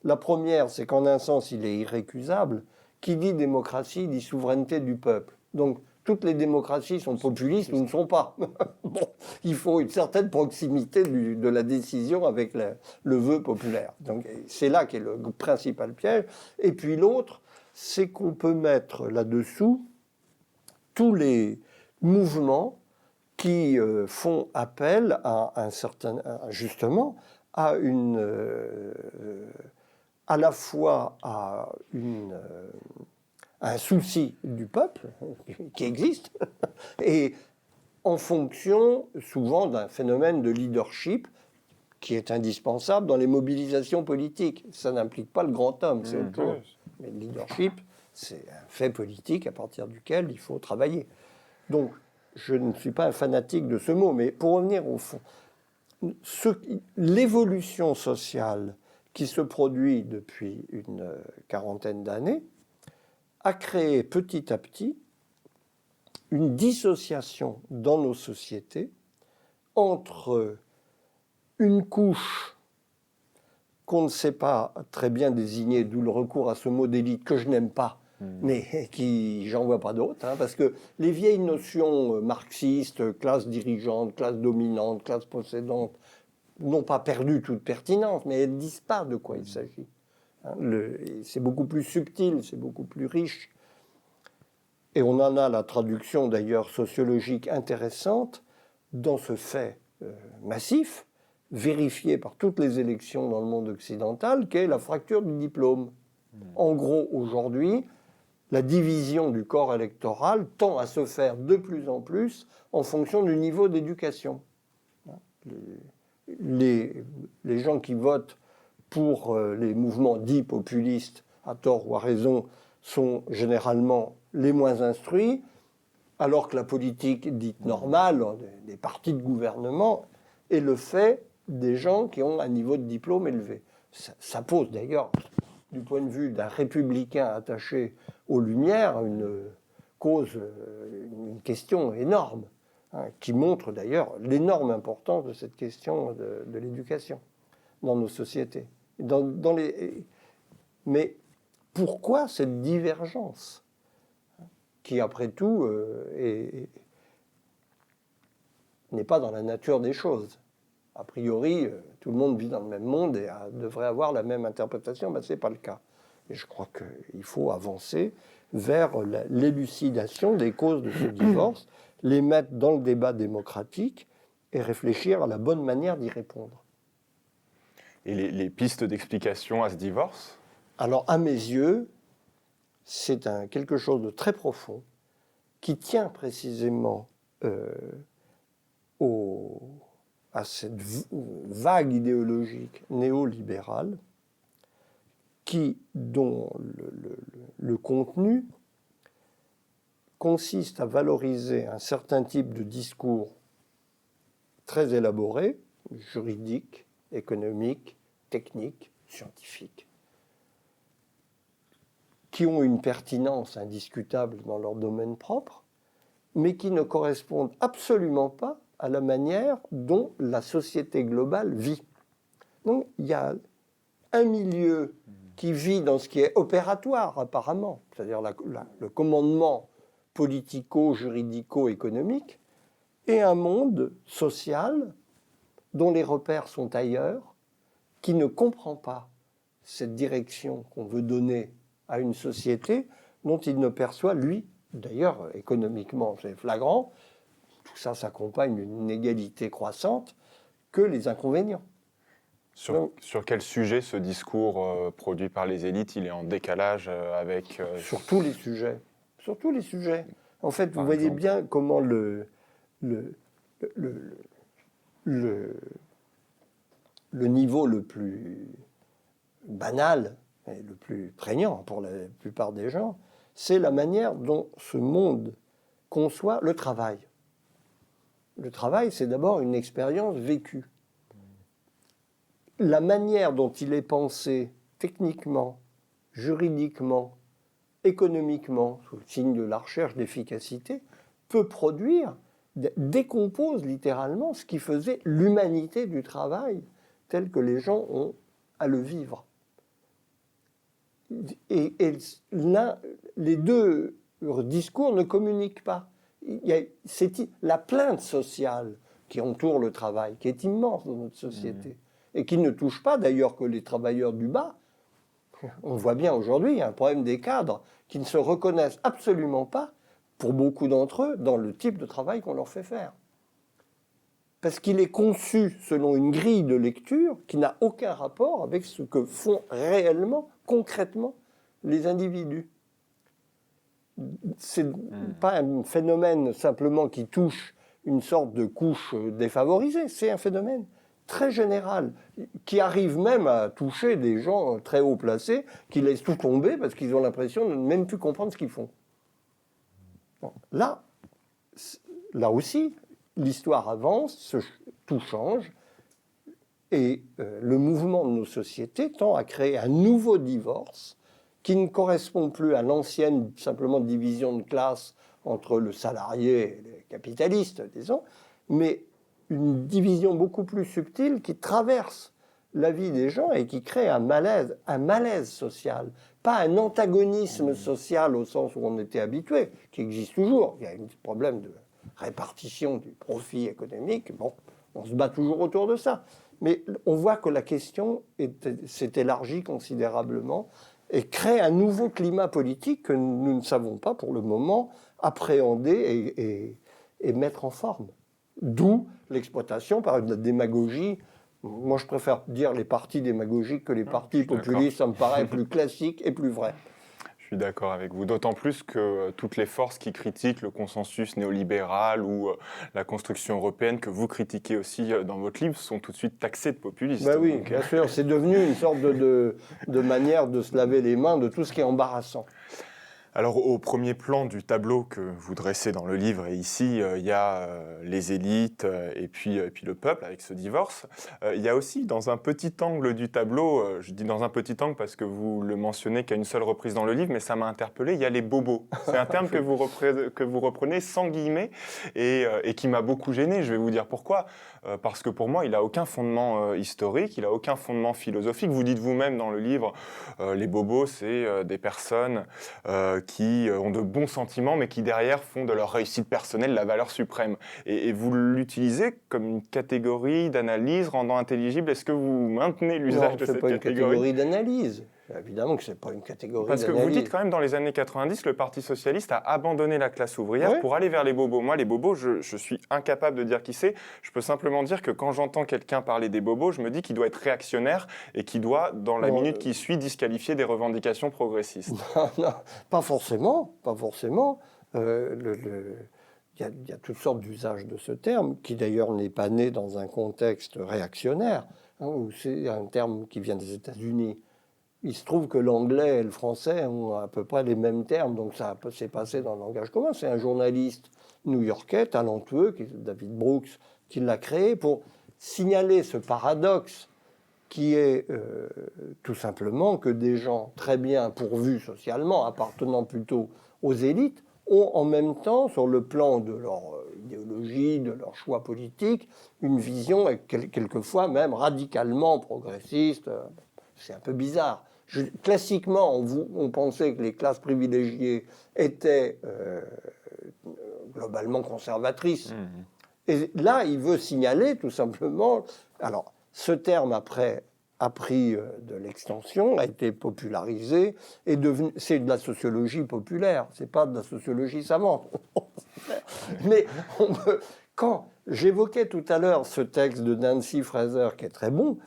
La première, c'est qu'en un sens, il est irrécusable. Qui dit démocratie dit souveraineté du peuple. Donc, toutes les démocraties sont populistes ou ne sont pas. Bon, il faut une certaine proximité de la décision avec le vœu populaire. Donc, c'est là qu'est le principal piège. Et puis l'autre, c'est qu'on peut mettre là-dessous tous les mouvements qui font appel à un certain, justement, à une... à la fois à un souci du peuple qui existe et en fonction souvent d'un phénomène de leadership qui est indispensable dans les mobilisations politiques. Ça n'implique pas le grand homme, c'est autre chose. Mais le leadership, c'est un fait politique à partir duquel il faut travailler. Donc, je ne suis pas un fanatique de ce mot, mais pour revenir au fond, l'évolution sociale qui se produit depuis une quarantaine d'années, a créé petit à petit une dissociation dans nos sociétés entre une couche qu'on ne sait pas très bien désigner, d'où le recours à ce mot d'élite que je n'aime pas, mais qui, j'en vois pas d'autres, hein, parce que les vieilles notions marxistes, classe dirigeante, classe dominante, classe possédante, n'ont pas perdu toute pertinence, mais elles ne disent pas de quoi il s'agit. Hein, c'est beaucoup plus subtil, c'est beaucoup plus riche. Et on en a la traduction d'ailleurs sociologique intéressante dans ce fait massif, vérifié par toutes les élections dans le monde occidental, qu'est la fracture du diplôme. En gros, aujourd'hui, la division du corps électoral tend à se faire de plus en plus en fonction du niveau d'éducation. Les gens qui votent pour les mouvements dits populistes, à tort ou à raison, sont généralement les moins instruits, alors que la politique dite normale, des partis de gouvernement, est le fait des gens qui ont un niveau de diplôme élevé. Ça pose d'ailleurs, du point de vue d'un républicain attaché aux Lumières, une question énorme, hein, qui montre d'ailleurs l'énorme importance de cette question de l'éducation dans nos sociétés. Mais pourquoi cette divergence qui, après tout, n'est pas dans la nature des choses? A priori, tout le monde vit dans le même monde et devrait avoir la même interprétation, mais ce n'est pas le cas. Et je crois qu'il faut avancer vers l'élucidation des causes de ce divorce, les mettre dans le débat démocratique et réfléchir à la bonne manière d'y répondre. Et les pistes d'explication à ce divorce ? Alors, à mes yeux, c'est quelque chose de très profond qui tient précisément à cette vague idéologique néolibérale dont le contenu consiste à valoriser un certain type de discours très élaboré, juridique, économique, technique, scientifique, qui ont une pertinence indiscutable dans leur domaine propre, mais qui ne correspondent absolument pas à la manière dont la société globale vit. Donc il y a un milieu qui vit dans ce qui est opératoire apparemment, c'est-à-dire le commandement politico-juridico-économique, et un monde social dont les repères sont ailleurs, qui ne comprend pas cette direction qu'on veut donner à une société dont il ne perçoit, lui, d'ailleurs économiquement c'est flagrant, tout ça s'accompagne d'une inégalité croissante, que les inconvénients. Sur quel sujet ce discours produit par les élites, il est en décalage avec... Sur tous les sujets. Sur tous les sujets. En fait, vous voyez exemple. bien comment le niveau le plus banal et le plus prégnant pour la plupart des gens, c'est la manière dont ce monde conçoit le travail. Le travail, c'est d'abord une expérience vécue. La manière dont il est pensé techniquement, juridiquement, économiquement, sous le signe de la recherche d'efficacité, peut produire, décompose littéralement ce qui faisait l'humanité du travail, tel que les gens ont à le vivre. Et là, les deux discours ne communiquent pas. C'est la plainte sociale qui entoure le travail, qui est immense dans notre société, et qui ne touche pas d'ailleurs que les travailleurs du bas. On voit bien aujourd'hui, il y a un problème des cadres qui ne se reconnaissent absolument pas, pour beaucoup d'entre eux, dans le type de travail qu'on leur fait faire. Parce qu'il est conçu selon une grille de lecture qui n'a aucun rapport avec ce que font réellement, concrètement, les individus. C'est pas un phénomène simplement qui touche une sorte de couche défavorisée, c'est un phénomène très général, qui arrive même à toucher des gens très haut placés, qui laissent tout tomber parce qu'ils ont l'impression de ne même plus comprendre ce qu'ils font. Bon, là aussi, l'histoire avance, tout change, et le mouvement de nos sociétés tend à créer un nouveau divorce qui ne correspond plus à l'ancienne simplement division de classe entre le salarié et le capitaliste, disons, mais une division beaucoup plus subtile qui traverse la vie des gens et qui crée un malaise social, pas un antagonisme social au sens où on était habitué, qui existe toujours. Il y a un problème de répartition du profit économique, bon, on se bat toujours autour de ça. Mais on voit que la question s'est élargie considérablement et crée un nouveau climat politique que nous ne savons pas pour le moment appréhender et mettre en forme. D'où l'exploitation par une démagogie. Moi, je préfère dire les partis démagogiques que les partis populistes. Ça me paraît plus classique et plus vrai. Je suis d'accord avec vous. D'autant plus que toutes les forces qui critiquent le consensus néolibéral ou la construction européenne, que vous critiquez aussi dans votre livre, sont tout de suite taxées de populistes. Ben oui, bien sûr. C'est devenu une sorte de manière de se laver les mains de tout ce qui est embarrassant. Alors, au premier plan du tableau que vous dressez dans le livre, et ici, il y a les élites et puis le peuple avec ce divorce. Il y a aussi, dans un petit angle du tableau, je dis dans un petit angle parce que vous le mentionnez qu'à une seule reprise dans le livre, mais ça m'a interpellé, il y a les bobos. C'est un terme que vous reprenez sans guillemets et qui m'a beaucoup gêné. Je vais vous dire pourquoi. Parce que pour moi, il n'a aucun fondement historique, il n'a aucun fondement philosophique. Vous dites vous-même dans le livre, les bobos, c'est des personnes qui ont de bons sentiments, mais qui derrière font de leur réussite personnelle la valeur suprême. Et vous l'utilisez comme une catégorie d'analyse rendant intelligible. Est-ce que vous maintenez l'usage de cette catégorie ? Non, ce n'est pas une catégorie d'analyse. Évidemment que ce n'est pas une catégorie d'analyse. Parce que vous dites quand même, dans les années 90, le Parti socialiste a abandonné la classe ouvrière pour aller vers les bobos. Moi, les bobos, je suis incapable de dire qui c'est. Je peux simplement dire que quand j'entends quelqu'un parler des bobos, je me dis qu'il doit être réactionnaire et qu'il doit, dans la minute qui suit, disqualifier des revendications progressistes. Non, pas forcément. Pas forcément. Il y a toutes sortes d'usages de ce terme, qui d'ailleurs n'est pas né dans un contexte réactionnaire, où c'est un terme qui vient des États-Unis. Il se trouve que l'anglais et le français ont à peu près les mêmes termes, donc ça s'est passé dans le langage commun. C'est un journaliste new-yorkais, talentueux, David Brooks, qui l'a créé pour signaler ce paradoxe qui est tout simplement que des gens très bien pourvus socialement, appartenant plutôt aux élites, ont en même temps, sur le plan de leur idéologie, de leur choix politique, une vision quelquefois même radicalement progressiste. c'est un peu bizarre. Classiquement, on pensait que les classes privilégiées étaient globalement conservatrices. Et là, il veut signaler tout simplement... Alors, ce terme, après, a pris de l'extension, a été popularisé, et c'est de la sociologie populaire, c'est pas de la sociologie savante. Mais quand j'évoquais tout à l'heure ce texte de Nancy Fraser, qui est très bon,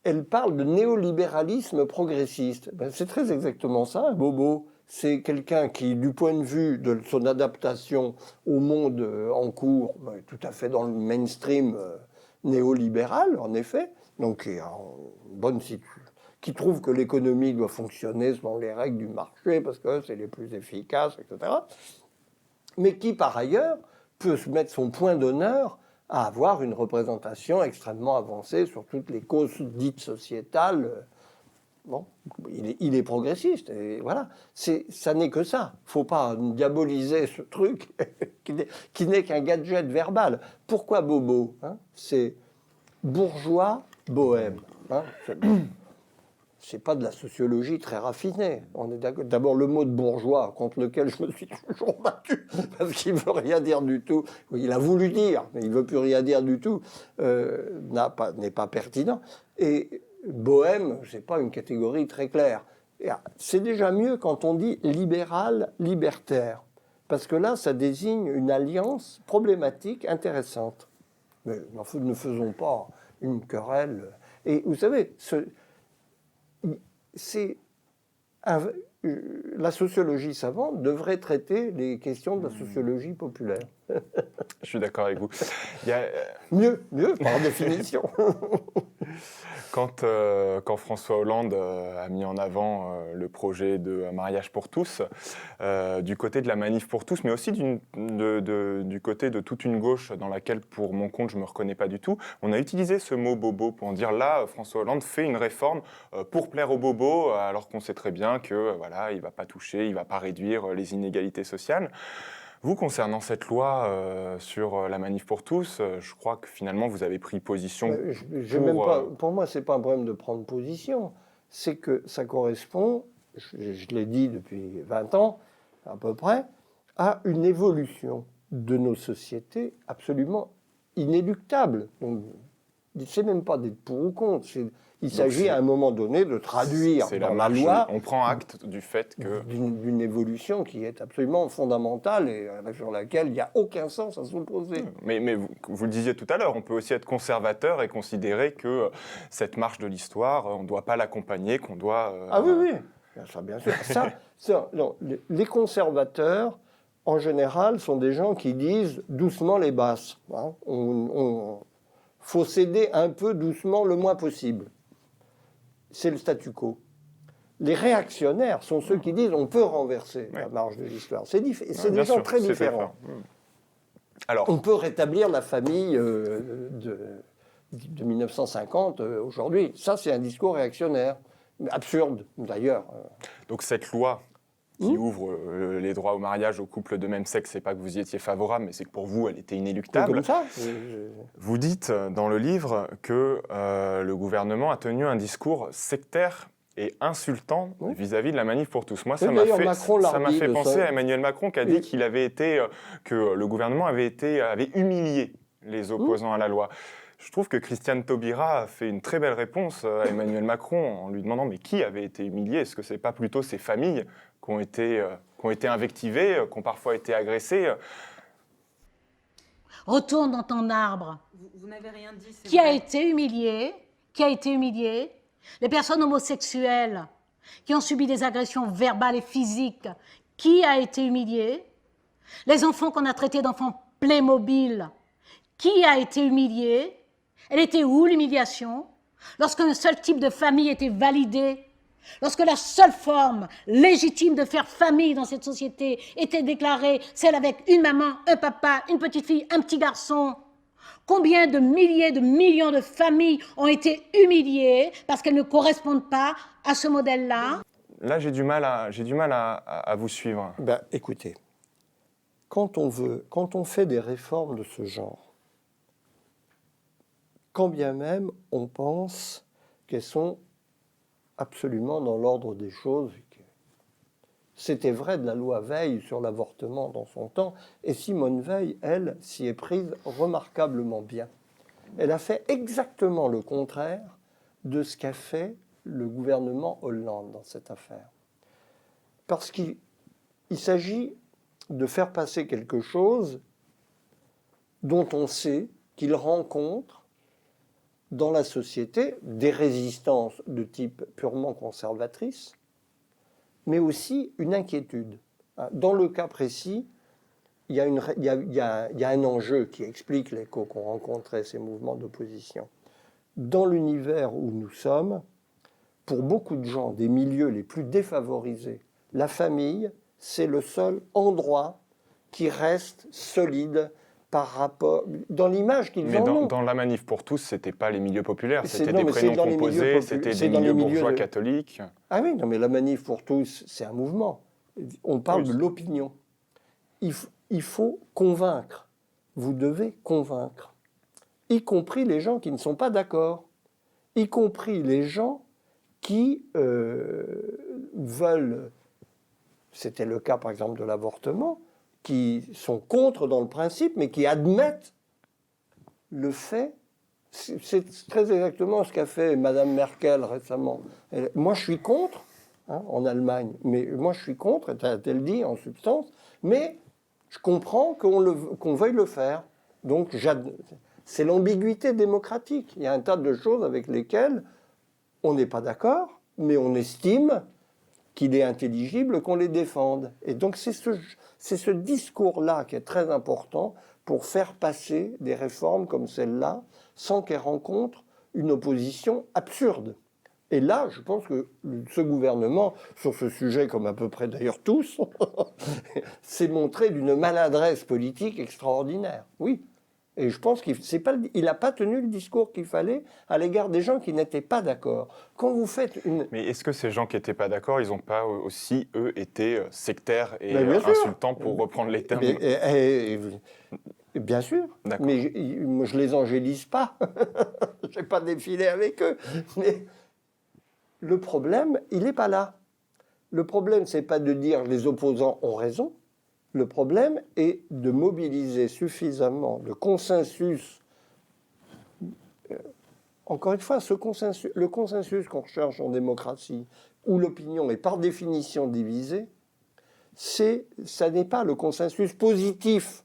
elle parle de néolibéralisme progressiste. Ben, c'est très exactement ça, un bobo. C'est quelqu'un qui, du point de vue de son adaptation au monde en cours, est tout à fait dans le mainstream néolibéral, en effet, donc qui est en bonne situation, qui trouve que l'économie doit fonctionner selon les règles du marché parce que c'est les plus efficaces, etc. Mais qui, par ailleurs, peut se mettre son point d'honneur à avoir une représentation extrêmement avancée sur toutes les causes dites sociétales. Bon, il est progressiste, et voilà. Ça n'est que ça. Il ne faut pas diaboliser ce truc qui n'est qu'un gadget verbal. Pourquoi bobo, hein? C'est bourgeois bohème. Hein? C'est pas de la sociologie très raffinée. On est d'accord. D'abord, le mot de bourgeois, contre lequel je me suis toujours battu, parce qu'il ne veut rien dire du tout. Il a voulu dire, mais il ne veut plus rien dire du tout, n'est pas pertinent. Et bohème, ce n'est pas une catégorie très claire. C'est déjà mieux quand on dit libéral, libertaire, parce que là, ça désigne une alliance problématique intéressante. Mais ne faisons pas une querelle. Et vous savez, la sociologie savante devrait traiter les questions de la sociologie populaire. Je suis d'accord avec vous. Mieux, par définition. Quand François Hollande a mis en avant le projet de mariage pour tous, du côté de la manif pour tous, mais aussi du côté de toute une gauche dans laquelle, pour mon compte, je ne me reconnais pas du tout, on a utilisé ce mot bobo pour en dire là, François Hollande fait une réforme pour plaire aux bobos, alors qu'on sait très bien que voilà, il ne va pas toucher, il ne va pas réduire les inégalités sociales. Vous, concernant cette loi sur la manif pour tous, je crois que finalement vous avez pris position pour moi, ce n'est pas un problème de prendre position. C'est que ça correspond, je l'ai dit depuis 20 ans à peu près, à une évolution de nos sociétés absolument inéluctable. Ce n'est même pas d'être pour ou contre. Il s'agit à un moment donné de traduire dans la loi. On prend acte du fait que d'une évolution qui est absolument fondamentale et sur laquelle il n'y a aucun sens à s'opposer. Mais vous le disiez tout à l'heure, on peut aussi être conservateur et considérer que cette marche de l'histoire, on ne doit pas l'accompagner, qu'on doit... Ah oui, ça, bien sûr. Non, les conservateurs, en général, sont des gens qui disent doucement les basses. Hein. Faut céder un peu doucement le moins possible. C'est le statu quo. Les réactionnaires sont ceux qui disent on peut renverser la marche de l'histoire. C'est des gens très différents. Alors, on peut rétablir la famille de 1950 aujourd'hui. Ça, c'est un discours réactionnaire. Absurde, d'ailleurs. Donc cette loi qui ouvre les droits au mariage aux couples de même sexe, c'est pas que vous y étiez favorable, mais c'est que pour vous, elle était inéluctable. Comme ça. Vous dites dans le livre que le gouvernement a tenu un discours sectaire et insultant vis-à-vis de la manif pour tous. Moi, ça m'a fait penser à Emmanuel Macron qui a dit qu'il avait été, que le gouvernement avait humilié les opposants à la loi. Je trouve que Christiane Taubira a fait une très belle réponse à Emmanuel Macron en lui demandant mais qui avait été humilié? Est-ce que ce n'est pas plutôt ces familles qui ont été invectivées, qui ont parfois été agressées? Retourne dans ton arbre. Vous n'avez rien dit. Qui a été humilié? Qui a été humilié? Les personnes homosexuelles qui ont subi des agressions verbales et physiques. Qui a été humilié? Les enfants qu'on a traités d'enfants Playmobil. Qui a été humilié? Elle était où l'humiliation? Lorsqu'un seul type de famille était validé, lorsque la seule forme légitime de faire famille dans cette société était déclarée, celle avec une maman, un papa, une petite fille, un petit garçon. Combien de milliers, de millions de familles ont été humiliées parce qu'elles ne correspondent pas à ce modèle-là? Là, j'ai du mal à vous suivre. Ben, écoutez, quand on fait des réformes de ce genre, quand bien même on pense qu'elles sont absolument dans l'ordre des choses. C'était vrai de la loi Veil sur l'avortement dans son temps, et Simone Veil, elle, s'y est prise remarquablement bien. Elle a fait exactement le contraire de ce qu'a fait le gouvernement Hollande dans cette affaire. Parce qu'il s'agit de faire passer quelque chose dont on sait qu'il rencontre dans la société des résistances de type purement conservatrice, mais aussi une inquiétude. Dans le cas précis, il y a un enjeu qui explique l'écho qu'ont rencontré ces mouvements d'opposition. Dans l'univers où nous sommes, pour beaucoup de gens des milieux les plus défavorisés, la famille, c'est le seul endroit qui reste solide par rapport dans l'image qu'ils en ont. Mais dans la manif pour tous, c'était pas les milieux populaires, c'était Non, des mais prénoms dans les composés, c'était des milieux bourgeois catholiques. Ah oui, non, mais la manif pour tous, c'est un mouvement. On parle de l'opinion. Il faut convaincre. Vous devez convaincre. Y compris les gens qui ne sont pas d'accord. Y compris les gens qui veulent, c'était le cas par exemple de l'avortement, qui sont contre dans le principe, mais qui admettent le fait. C'est très exactement ce qu'a fait Madame Merkel récemment. Moi, je suis contre, en Allemagne, mais moi, je suis contre, elle dit en substance, mais je comprends qu'on veuille le faire. Donc, c'est l'ambiguïté démocratique. Il y a un tas de choses avec lesquelles on n'est pas d'accord, mais on estime qu'il est intelligible qu'on les défende. Et donc, c'est ce discours-là qui est très important pour faire passer des réformes comme celle-là sans qu'elles rencontrent une opposition absurde. Et là, je pense que ce gouvernement, sur ce sujet, comme à peu près d'ailleurs tous, s'est montré d'une maladresse politique extraordinaire. Oui. Et je pense qu'il n'a pas tenu le discours qu'il fallait à l'égard des gens qui n'étaient pas d'accord. Quand vous faites une... Mais est-ce que ces gens qui n'étaient pas d'accord, ils n'ont pas aussi, eux, été sectaires et insultants, pour reprendre les termes Bien sûr, mais je ne les angélise pas. Je n'ai pas défilé avec eux. Mais le problème, il n'est pas là. Le problème, ce n'est pas de dire les opposants ont raison. Le problème est de mobiliser suffisamment de consensus. Encore une fois, le consensus qu'on recherche en démocratie, où l'opinion est par définition divisée, ça n'est pas le consensus positif,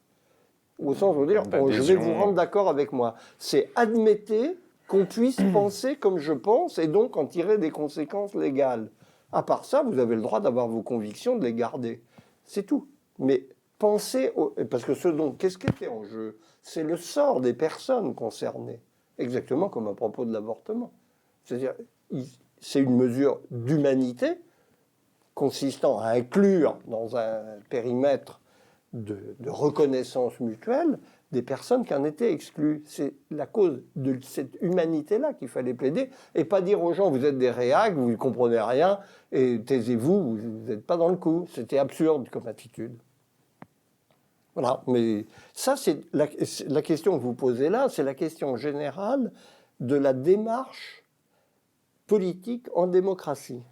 au sens où dire je vais vous rendre d'accord avec moi. C'est admettez qu'on puisse penser comme je pense et donc en tirer des conséquences légales. À part ça, vous avez le droit d'avoir vos convictions, de les garder. C'est tout. Mais pensez, parce que qu'est-ce qui était en jeu? C'est le sort des personnes concernées, exactement comme à propos de l'avortement. C'est-à-dire, c'est une mesure d'humanité consistant à inclure dans un périmètre de reconnaissance mutuelle des personnes qui en étaient exclues. C'est la cause de cette humanité-là qu'il fallait plaider, et pas dire aux gens, vous êtes des réacs, vous ne comprenez rien, et taisez-vous, vous n'êtes pas dans le coup. C'était absurde comme attitude. Voilà, mais ça, c'est la question que vous posez là, c'est la question générale de la démarche politique en démocratie.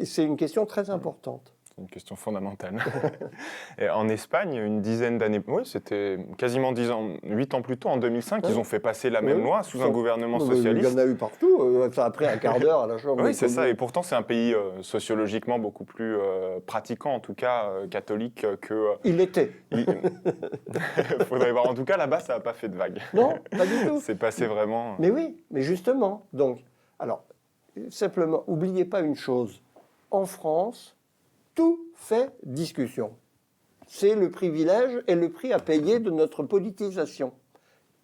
C'est une question très importante. C'est une question fondamentale. Et en Espagne, une dizaine d'années, oui, c'était quasiment 10 ans, 8 ans plus tôt, en 2005, ils ont fait passer la même loi sous un gouvernement socialiste. Il y en a eu partout, ça a pris un quart d'heure à la Chambre. Oui, c'est ça, et pourtant c'est un pays sociologiquement beaucoup plus pratiquant, en tout cas catholique que... Il l'était. Faudrait voir, en tout cas là-bas ça n'a pas fait de vague. Non, pas du tout. C'est passé vraiment... Mais oui, mais justement, donc, alors, simplement, n'oubliez pas une chose, en France, tout fait discussion. C'est le privilège et le prix à payer de notre politisation.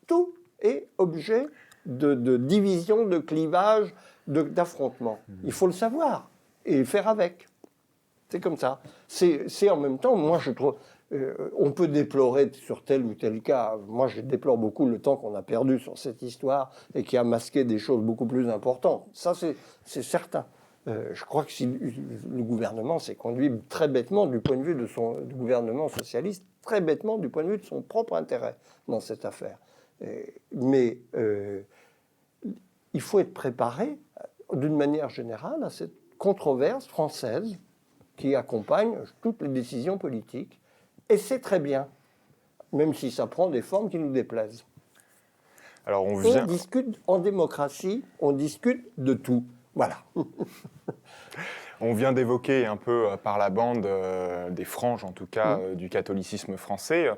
Tout est objet de division, de clivage, d'affrontement. Il faut le savoir et faire avec. C'est comme ça. C'est en même temps, moi je trouve, on peut déplorer sur tel ou tel cas. Moi je déplore beaucoup le temps qu'on a perdu sur cette histoire et qui a masqué des choses beaucoup plus importantes. Ça c'est certain. Je crois que si le gouvernement s'est conduit très bêtement du point de vue du gouvernement socialiste, très bêtement du point de vue de son propre intérêt dans cette affaire. Mais il faut être préparé. d'une manière générale, à cette controverse française qui accompagne toutes les décisions politiques. Et c'est très bien, même si ça prend des formes qui nous déplaisent. Alors On discute en démocratie, on discute de tout. Voilà. On vient d'évoquer un peu par la bande des franges, en tout cas, du catholicisme français.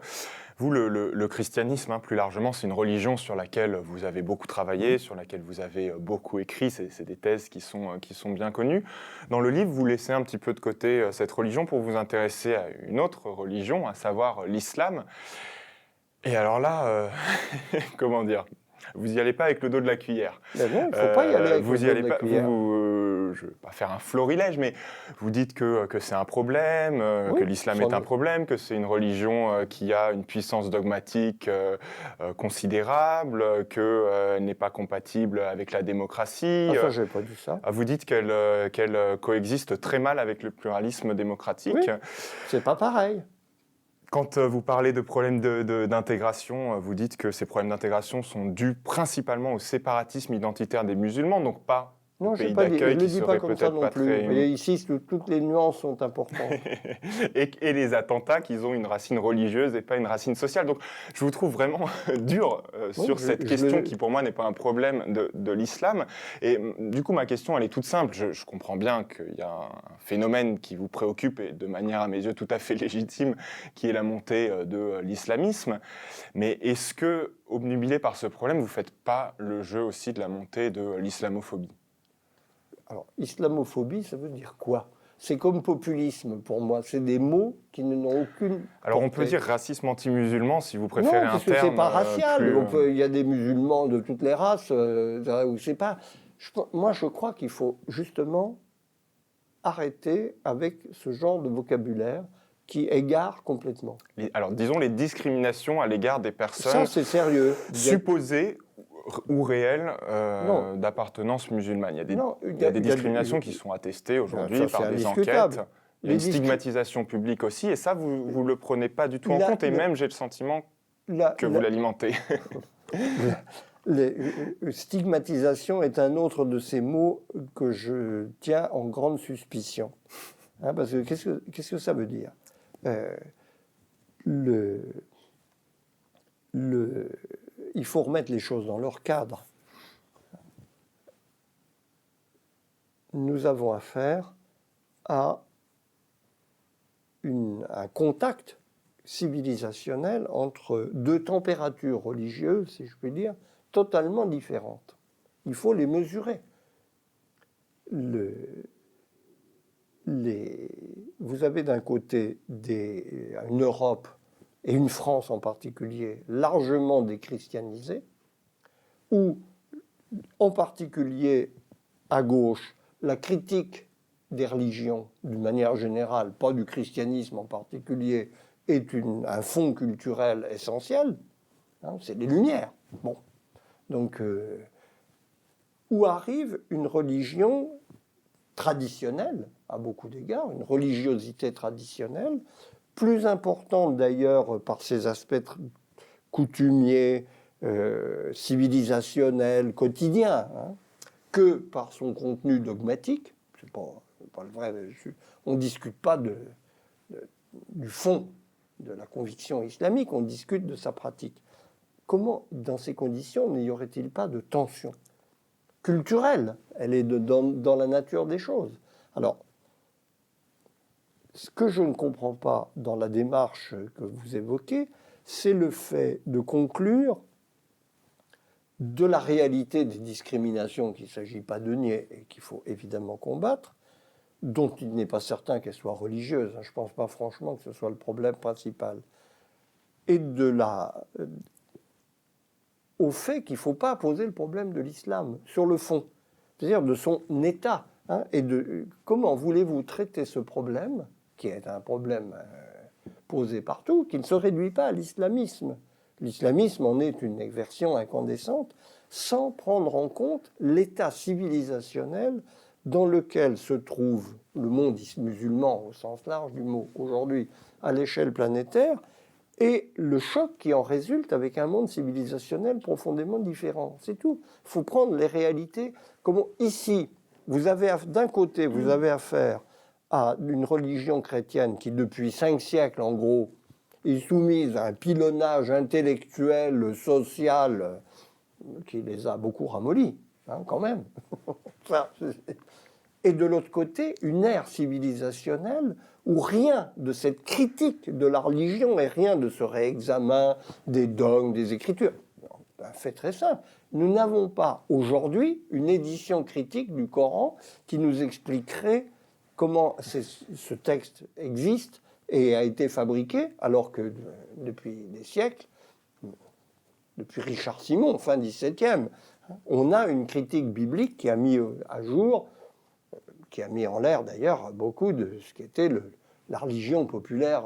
Vous, le christianisme, hein, plus largement, c'est une religion sur laquelle vous avez beaucoup travaillé, sur laquelle vous avez beaucoup écrit. C'est des thèses qui sont bien connues. Dans le livre, vous laissez un petit peu de côté cette religion pour vous intéresser à une autre religion, à savoir l'islam. Et alors là, comment dire ? Vous n'y allez pas avec le dos de la cuillère. Mais non, il ne faut pas y aller avec le dos de la cuillère. Je ne vais pas faire un florilège, mais vous dites que c'est un problème, que l'islam est un problème, que c'est une religion qui a une puissance dogmatique considérable, qu'elle n'est pas compatible avec la démocratie. Ah, ça, je n'ai pas dit ça. Vous dites qu'elle coexiste très mal avec le pluralisme démocratique. Oui, c'est pas pareil. Quand vous parlez de problèmes d'intégration, vous dites que ces problèmes d'intégration sont dus principalement au séparatisme identitaire des musulmans, donc pas non, au pays je d'accueil ne le dis pas comme ça non plus. Très... Mais ici, toutes les nuances sont importantes. et les attentats, qu'ils ont une racine religieuse et pas une racine sociale. Donc je vous trouve vraiment dur sur cette question qui pour moi n'est pas un problème de l'islam. Et du coup ma question elle est toute simple. Je comprends bien qu'il y a un phénomène qui vous préoccupe et de manière à mes yeux tout à fait légitime, qui est la montée de l'islamisme. Mais est-ce que, obnubilé par ce problème, vous ne faites pas le jeu aussi de la montée de l'islamophobie ? Alors, islamophobie, ça veut dire quoi ? C'est comme populisme pour moi. C'est des mots qui n'ont aucune. Alors on peut dire racisme anti-musulman si vous préférez un terme. Non, parce que c'est pas racial. Il y a des musulmans de toutes les races. C'est pas. Moi, je crois qu'il faut justement arrêter avec ce genre de vocabulaire qui égare complètement. Alors disons les discriminations à l'égard des personnes. Ça, c'est sérieux. Supposées ou réelles d'appartenance musulmane. Il y a des discriminations qui sont attestées aujourd'hui par des enquêtes. Il y a une stigmatisation publique aussi, et ça, vous ne le prenez pas du tout en compte, et même j'ai le sentiment que vous l'alimentez. Stigmatisation est un autre de ces mots que je tiens en grande suspicion. Hein, parce que qu'est-ce que ça veut dire ? Il faut remettre les choses dans leur cadre. Nous avons affaire à un contact civilisationnel entre deux températures religieuses, si je puis dire, totalement différentes. Il faut les mesurer. Vous avez d'un côté une Europe et une France en particulier, largement déchristianisée, où, en particulier à gauche, la critique des religions, d'une manière générale, pas du christianisme en particulier, est un fond culturel essentiel. Hein, c'est les Lumières. Bon. Donc, où arrive une religion traditionnelle, à beaucoup d'égards, une religiosité traditionnelle, plus importante d'ailleurs par ses aspects coutumiers, civilisationnels, quotidiens, hein, que par son contenu dogmatique. C'est pas le vrai. On ne discute pas du fond de la conviction islamique, on discute de sa pratique. Comment, dans ces conditions, n'y aurait-il pas de tension culturelle ? Elle est dans la nature des choses. Alors, ce que je ne comprends pas dans la démarche que vous évoquez, c'est le fait de conclure de la réalité des discriminations qu'il ne s'agit pas de nier et qu'il faut évidemment combattre, dont il n'est pas certain qu'elles soient religieuses. Je ne pense pas franchement que ce soit le problème principal. Et au fait qu'il ne faut pas poser le problème de l'islam sur le fond, c'est-à-dire de son état. Hein, et de comment voulez-vous traiter ce problème, qui est un problème posé partout, qui ne se réduit pas à l'islamisme. L'islamisme en est une version incandescente, sans prendre en compte l'état civilisationnel dans lequel se trouve le monde musulman au sens large du mot aujourd'hui à l'échelle planétaire, et le choc qui en résulte avec un monde civilisationnel profondément différent. C'est tout. Il faut prendre les réalités. Comment ici, d'un côté, vous avez affaire à une religion chrétienne qui, depuis 5 siècles, en gros, est soumise à un pilonnage intellectuel, social, qui les a beaucoup ramollis, hein, quand même. Et de l'autre côté, une ère civilisationnelle où rien de cette critique de la religion et rien de ce réexamen des dogmes, des écritures. Un fait très simple. Nous n'avons pas aujourd'hui une édition critique du Coran qui nous expliquerait comment ce texte existe et a été fabriqué, alors que depuis des siècles, depuis Richard Simon, fin XVIIe, on a une critique biblique qui a mis à jour, qui a mis en l'air d'ailleurs beaucoup de ce qu'était la religion populaire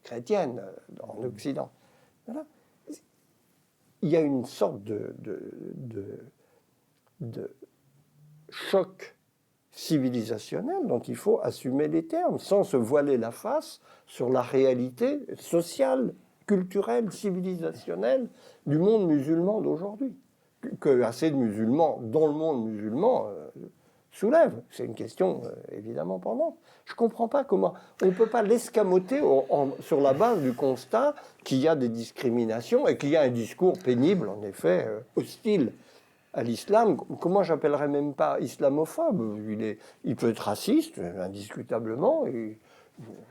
chrétienne en Occident. Voilà. Il y a une sorte de choc civilisationnel dont il faut assumer les termes, sans se voiler la face sur la réalité sociale, culturelle, civilisationnelle du monde musulman d'aujourd'hui. Que assez de musulmans dans le monde musulman soulèvent. C'est une question évidemment pendante. Je ne comprends pas comment on ne peut pas l'escamoter sur la base du constat qu'il y a des discriminations et qu'il y a un discours pénible, en effet, hostile à l'islam. Comment j'appellerais même pas islamophobe? Il peut être raciste, indiscutablement, et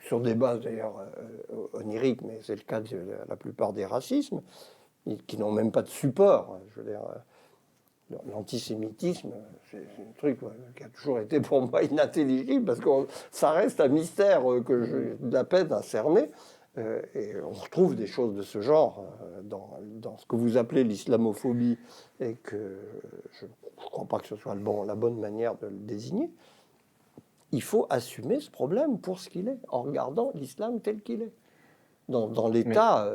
sur des bases d'ailleurs oniriques, mais c'est le cas de la plupart des racismes, qui n'ont même pas de support. Je veux dire, l'antisémitisme, c'est un truc qui a toujours été pour moi inintelligible, parce que ça reste un mystère que j'ai de la peine à cerner. Et on retrouve des choses de ce genre dans ce que vous appelez l'islamophobie, et que je ne crois pas que ce soit la bonne manière de le désigner. Il faut assumer ce problème pour ce qu'il est, en regardant l'islam tel qu'il est. Dans l'état,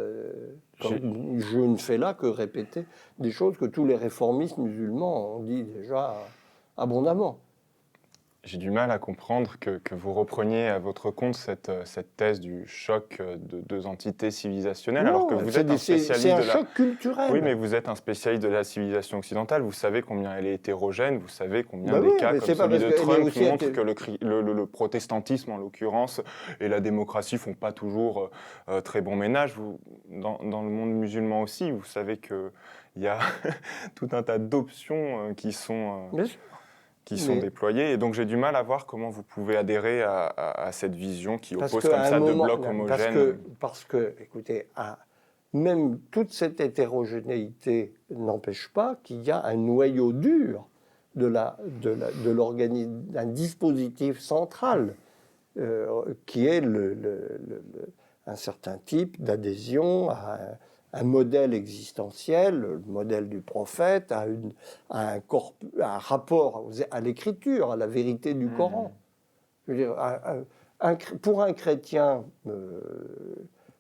je ne fais là que répéter des choses que tous les réformistes musulmans ont dit déjà abondamment. J'ai du mal à comprendre que vous repreniez à votre compte cette thèse du choc de deux entités civilisationnelles, Non, alors que vous êtes un spécialiste c'est un choc culturel. Oui, mais vous êtes un spécialiste de la civilisation occidentale, vous savez combien elle est hétérogène, vous savez combien des cas comme celui de Trump montrent que le protestantisme, en l'occurrence, et la démocratie font pas toujours très bon ménage. Dans le monde musulman aussi, vous savez qu'il y a tout un tas d'options qui sont déployés. Et donc, j'ai du mal à voir comment vous pouvez adhérer à cette vision qui oppose comme ça deux blocs homogènes. Parce que, écoutez, même toute cette hétérogénéité n'empêche pas qu'il y a un noyau dur d'un dispositif central qui est un certain type d'adhésion à un modèle existentiel, le modèle du prophète, à un rapport à l'écriture, à la vérité du Coran. Je veux dire, pour un chrétien,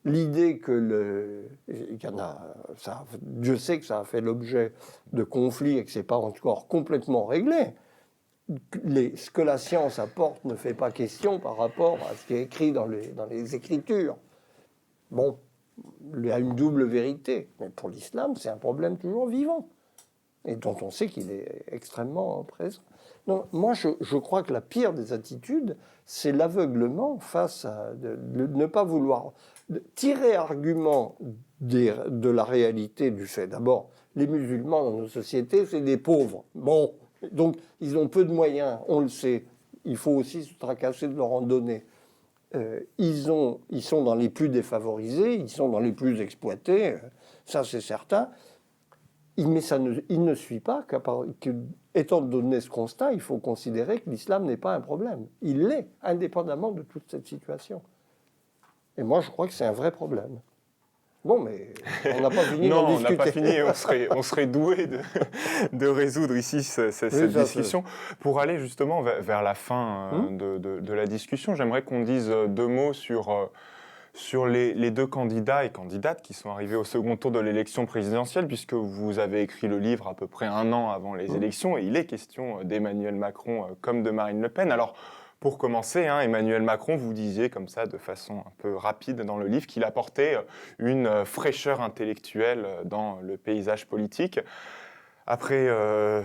l'idée que il y en a, Dieu sait que ça a fait l'objet de conflits et que c'est pas encore complètement réglé. Ce que la science apporte ne fait pas question par rapport à ce qui est écrit dans les Écritures. Bon. Il y a une double vérité, mais pour l'islam, c'est un problème toujours vivant, et dont on sait qu'il est extrêmement présent. Donc, moi, je crois que la pire des attitudes, c'est l'aveuglement face à ne pas vouloir tirer argument de la réalité du fait. D'abord, les musulmans dans nos sociétés, c'est des pauvres. Bon, donc ils ont peu de moyens, on le sait. Il faut aussi se tracasser de leur en donner. Ils sont dans les plus défavorisés, ils sont dans les plus exploités, ça c'est certain. Mais il ne suit pas qu'étant donné ce constat, il faut considérer que l'islam n'est pas un problème. Il l'est, indépendamment de toute cette situation. Et moi, je crois que c'est un vrai problème. Bon, mais on n'a pas fini d'en discuter. Non, on n'a pas fini. On serait doué de résoudre ici cette discussion. Pour aller justement vers la fin de la discussion, j'aimerais qu'on dise deux mots sur les deux candidats et candidates qui sont arrivés au second tour de l'élection présidentielle, puisque vous avez écrit le livre à peu près un an avant les élections, et il est question d'Emmanuel Macron comme de Marine Le Pen. Alors, pour commencer, Emmanuel Macron, vous disiez comme ça de façon un peu rapide dans le livre qu'il apportait une fraîcheur intellectuelle dans le paysage politique. Après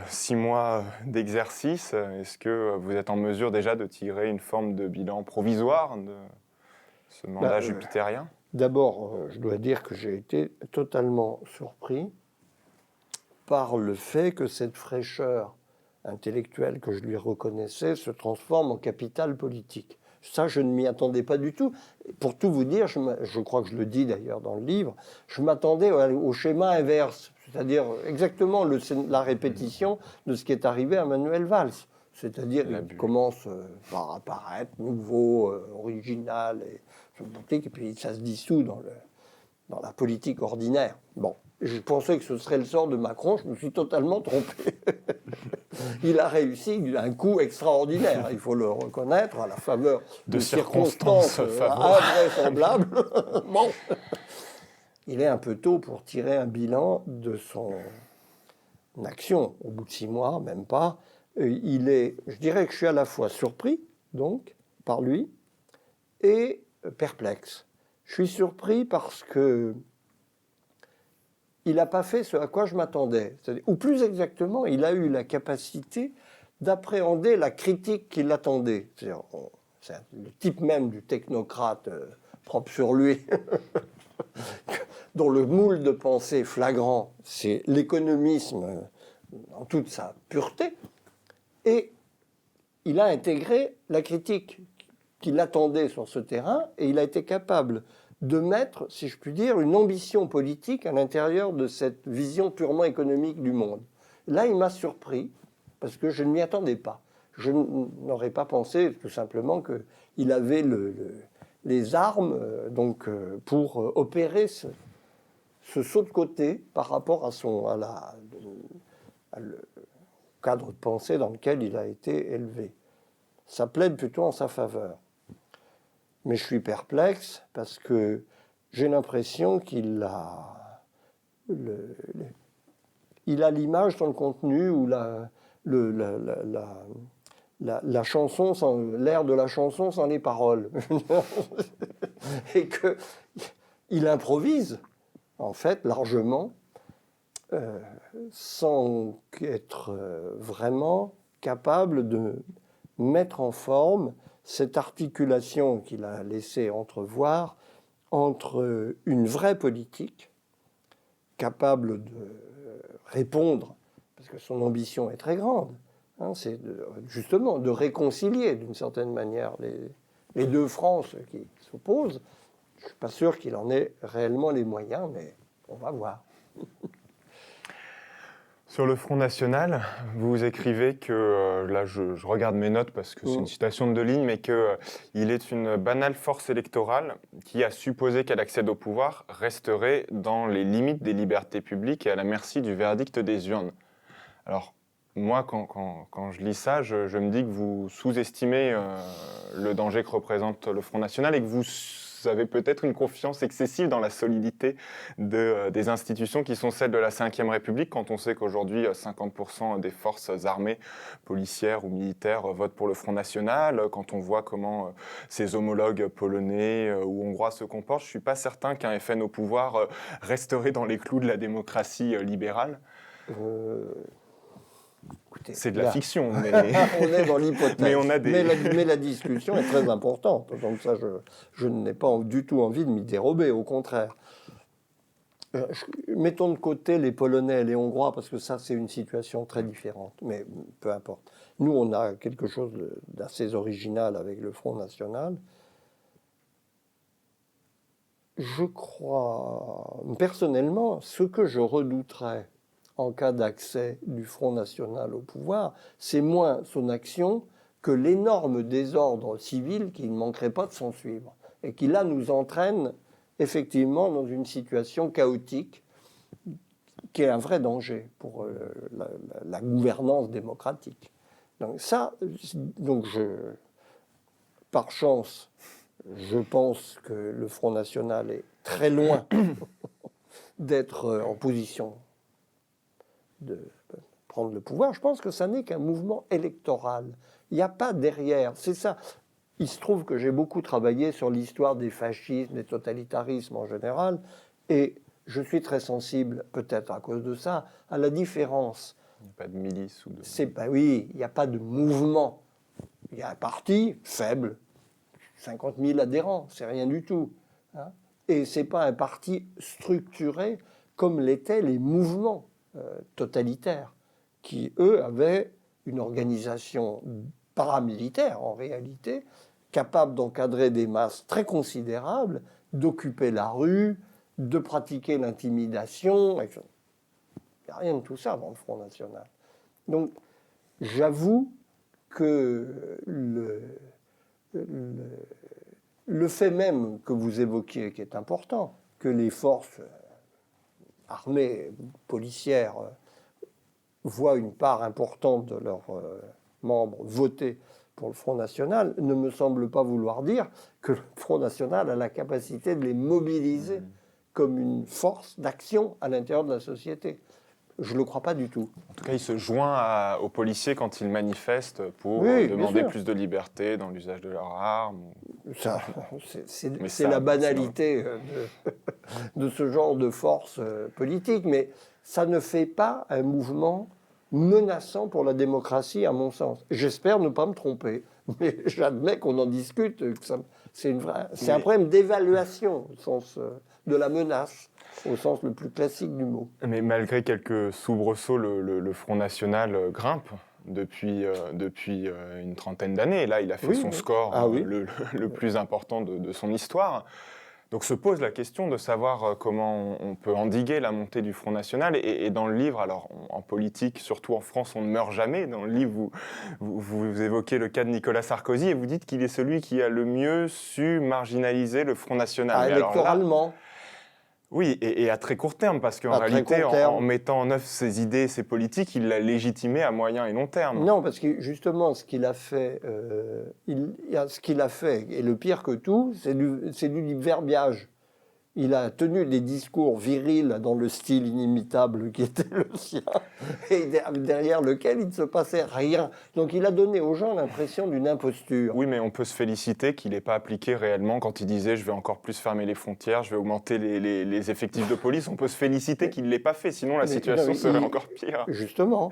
6 mois d'exercice, est-ce que vous êtes en mesure déjà de tirer une forme de bilan provisoire de ce mandat jupitérien ? D'abord, je dois dire que j'ai été totalement surpris par le fait que cette fraîcheur intellectuelle que je lui reconnaissais se transforme en capital politique. Ça, je ne m'y attendais pas du tout. Pour tout vous dire, je crois que je le dis d'ailleurs dans le livre, je m'attendais au schéma inverse, c'est-à-dire exactement la répétition de ce qui est arrivé à Manuel Valls. C'est-à-dire qu'il commence par apparaître nouveau, original et politique, et puis ça se dissout dans la politique ordinaire. Bon, je pensais que ce serait le sort de Macron, je me suis totalement trompé. Il a réussi un coup extraordinaire, il faut le reconnaître, à la faveur de circonstances invraisemblables. Bon, il est un peu tôt pour tirer un bilan de son action, au bout de 6 mois, même pas. Je dirais que je suis à la fois surpris, donc, par lui, et perplexe. Je suis surpris parce que il n'a pas fait ce à quoi je m'attendais. Ou plus exactement, il a eu la capacité d'appréhender la critique qui l'attendait. C'est le type même du technocrate propre sur lui, dont le moule de pensée flagrant, c'est l'économisme en toute sa pureté. Et il a intégré la critique qu'il attendait sur ce terrain, et il a été capable de mettre, si je puis dire, une ambition politique à l'intérieur de cette vision purement économique du monde. Là, il m'a surpris, parce que je ne m'y attendais pas. Je n'aurais pas pensé, tout simplement, qu'il avait les armes pour opérer ce saut de côté par rapport à le cadre de pensée dans lequel il a été élevé. Ça plaide plutôt en sa faveur. Mais je suis perplexe parce que j'ai l'impression qu'il a l'image dans le contenu ou la chanson, l'air de la chanson sans les paroles. Et qu'il improvise, en fait, largement, sans être vraiment capable de mettre en forme cette articulation qu'il a laissé entrevoir entre une vraie politique capable de répondre, parce que son ambition est très grande, c'est justement de réconcilier d'une certaine manière les deux France qui s'opposent. Je ne suis pas sûr qu'il en ait réellement les moyens, mais on va voir. Sur le Front National, vous écrivez que, là je regarde mes notes parce que c'est une citation de 2 lignes, mais qu'il est une banale force électorale qui a supposé qu'elle accède au pouvoir resterait dans les limites des libertés publiques et à la merci du verdict des urnes. Alors moi, quand je lis ça, je me dis que vous sous-estimez le danger que représente le Front National et que vous avez peut-être une confiance excessive dans la solidité des institutions qui sont celles de la Ve République, quand on sait qu'aujourd'hui 50% des forces armées, policières ou militaires, votent pour le Front National, quand on voit comment ses homologues polonais ou hongrois se comportent, je ne suis pas certain qu'un FN au pouvoir resterait dans les clous de la démocratie libérale. Écoutez, c'est de la fiction, mais on est dans l'hypothèse. Mais la discussion est très importante. Donc ça, je n'ai pas du tout envie de m'y dérober, au contraire. Mettons de côté les Polonais et les Hongrois, parce que ça, c'est une situation très différente. Mais peu importe. Nous, on a quelque chose d'assez original avec le Front National. Je crois, personnellement, ce que je redouterais en cas d'accès du Front National au pouvoir, c'est moins son action que l'énorme désordre civil qui ne manquerait pas de s'en suivre et qui là nous entraîne effectivement dans une situation chaotique qui est un vrai danger pour la gouvernance démocratique. Donc par chance, je pense que le Front National est très loin d'être en position de prendre le pouvoir. Je pense que ça n'est qu'un mouvement électoral. Il n'y a pas derrière. C'est ça. Il se trouve que j'ai beaucoup travaillé sur l'histoire des fascismes, des totalitarismes en général, et je suis très sensible, peut-être à cause de ça, à la différence. Il n'y a pas de milice ou de... Oui, il n'y a pas de mouvement. Il y a un parti faible, 50 000 adhérents, c'est rien du tout. Hein. Et ce n'est pas un parti structuré comme l'étaient les mouvements totalitaires, qui, eux, avaient une organisation paramilitaire, en réalité, capable d'encadrer des masses très considérables, d'occuper la rue, de pratiquer l'intimidation. Il n'y a rien de tout ça dans le Front National. Donc, j'avoue que le fait même que vous évoquiez, qui est important, que les forces armées, policières, voient une part importante de leurs membres voter pour le Front National, ne me semble pas vouloir dire que le Front National a la capacité de les mobiliser comme une force d'action à l'intérieur de la société. Je ne le crois pas du tout. En tout cas, il se joint aux policiers quand ils manifestent pour Oui, demander plus de liberté dans l'usage de leurs armes. C'est la banalité de ce genre de force politique, mais ça ne fait pas un mouvement menaçant pour la démocratie, à mon sens. J'espère ne pas me tromper, mais j'admets qu'on en discute. C'est un problème d'évaluation au sens de la menace, au sens le plus classique du mot. Mais malgré quelques soubresauts, le Front National grimpe depuis une trentaine d'années. Là, il a fait son score le plus important de son histoire. Donc se pose la question de savoir comment on peut endiguer la montée du Front National. Et dans le livre, alors en politique, surtout en France, on ne meurt jamais. Dans le livre, vous évoquez le cas de Nicolas Sarkozy et vous dites qu'il est celui qui a le mieux su marginaliser le Front National. Électoralement. Oui, et à très court terme, parce qu'en réalité, en mettant en œuvre ses idées, ses politiques, il l'a légitimé à moyen et long terme. Non, parce que justement, ce qu'il a fait, et le pire que tout, c'est du verbiage. Il a tenu des discours virils dans le style inimitable qui était le sien, et derrière lequel il ne se passait rien. Donc il a donné aux gens l'impression d'une imposture. Oui, mais on peut se féliciter qu'il n'ait pas appliqué réellement quand il disait « je vais encore plus fermer les frontières, je vais augmenter les effectifs de police ». On peut se féliciter qu'il ne l'ait pas fait, sinon la situation serait encore pire. Justement.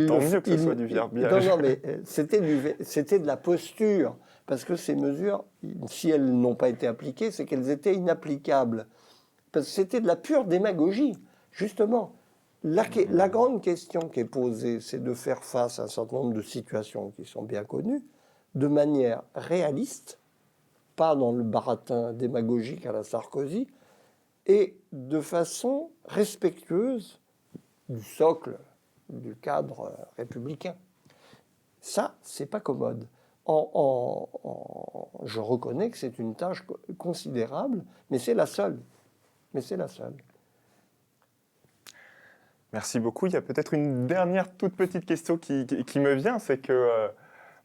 Tant mieux que ce soit du verbiage. Non, mais c'était de la posture. Parce que ces mesures, si elles n'ont pas été appliquées, c'est qu'elles étaient inapplicables. Parce que c'était de la pure démagogie. Justement, la grande question qui est posée, c'est de faire face à un certain nombre de situations qui sont bien connues, de manière réaliste, pas dans le baratin démagogique à la Sarkozy, et de façon respectueuse du socle, du cadre républicain. Ça, c'est pas commode. Je reconnais que c'est une tâche considérable, mais c'est la seule. Merci beaucoup. Il y a peut-être une dernière toute petite question qui me vient, c'est que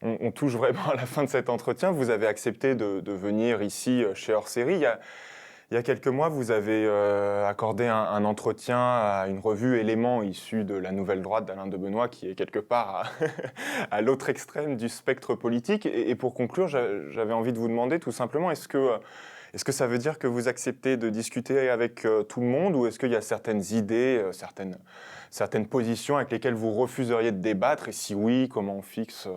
on touche vraiment à la fin de cet entretien. Vous avez accepté de venir ici chez Hors Série. Il y a quelques mois, vous avez accordé un entretien à une revue Éléments issue de la Nouvelle Droite d'Alain de Benoît, qui est quelque part à l'autre extrême du spectre politique. Et pour conclure, j'avais envie de vous demander tout simplement, est-ce que ça veut dire que vous acceptez de discuter avec tout le monde, ou est-ce qu'il y a certaines idées, certaines positions avec lesquelles vous refuseriez de débattre, et si oui, comment on fixe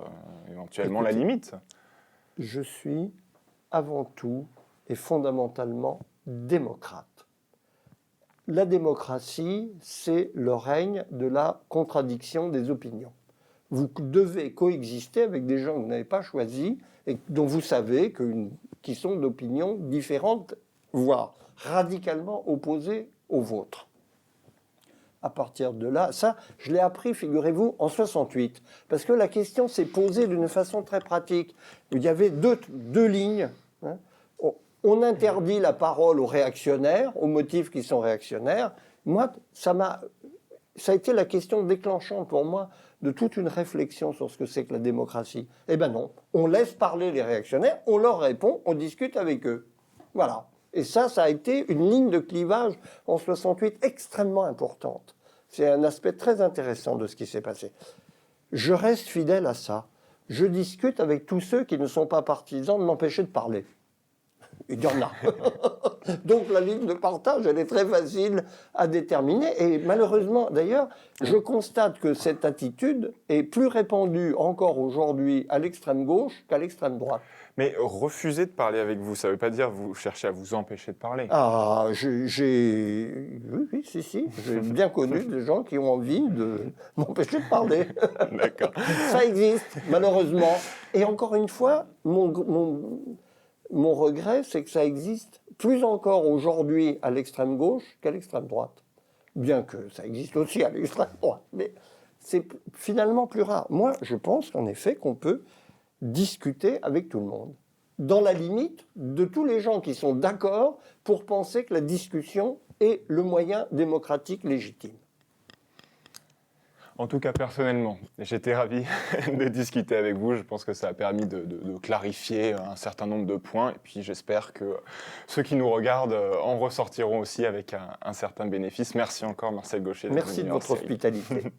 éventuellement la limite ? Je suis avant tout et fondamentalement démocrate. La démocratie, c'est le règne de la contradiction des opinions. Vous devez coexister avec des gens que vous n'avez pas choisis et dont vous savez qui sont d'opinions différentes, voire radicalement opposées aux vôtres. À partir de là, ça, je l'ai appris, figurez-vous, en 68, parce que la question s'est posée d'une façon très pratique. Il y avait deux lignes. Hein. On interdit la parole aux réactionnaires, aux motifs qui sont réactionnaires. Moi, ça a été la question déclenchante pour moi de toute une réflexion sur ce que c'est que la démocratie. Eh bien non, on laisse parler les réactionnaires, on leur répond, on discute avec eux. Voilà. Et ça a été une ligne de clivage en 68 extrêmement importante. C'est un aspect très intéressant de ce qui s'est passé. Je reste fidèle à ça. Je discute avec tous ceux qui ne sont pas partisans de m'empêcher de parler. il y en a. Donc la ligne de partage, elle est très facile à déterminer. Et malheureusement, d'ailleurs, je constate que cette attitude est plus répandue encore aujourd'hui à l'extrême gauche qu'à l'extrême droite. Mais refuser de parler avec vous, ça ne veut pas dire vous chercher à vous empêcher de parler. Ah, oui, si. J'ai bien connu des gens qui ont envie de m'empêcher de parler. D'accord. Ça existe, malheureusement. Et encore une fois, mon regret, c'est que ça existe plus encore aujourd'hui à l'extrême gauche qu'à l'extrême droite. Bien que ça existe aussi à l'extrême droite. Mais c'est finalement plus rare. Moi, je pense qu'en effet, qu'on peut discuter avec tout le monde, dans la limite de tous les gens qui sont d'accord pour penser que la discussion est le moyen démocratique légitime. En tout cas, personnellement, j'étais ravi de discuter avec vous. Je pense que ça a permis de clarifier un certain nombre de points. Et puis, j'espère que ceux qui nous regardent en ressortiront aussi avec un certain bénéfice. Merci encore, Marcel Gauchet. Merci de votre hospitalité.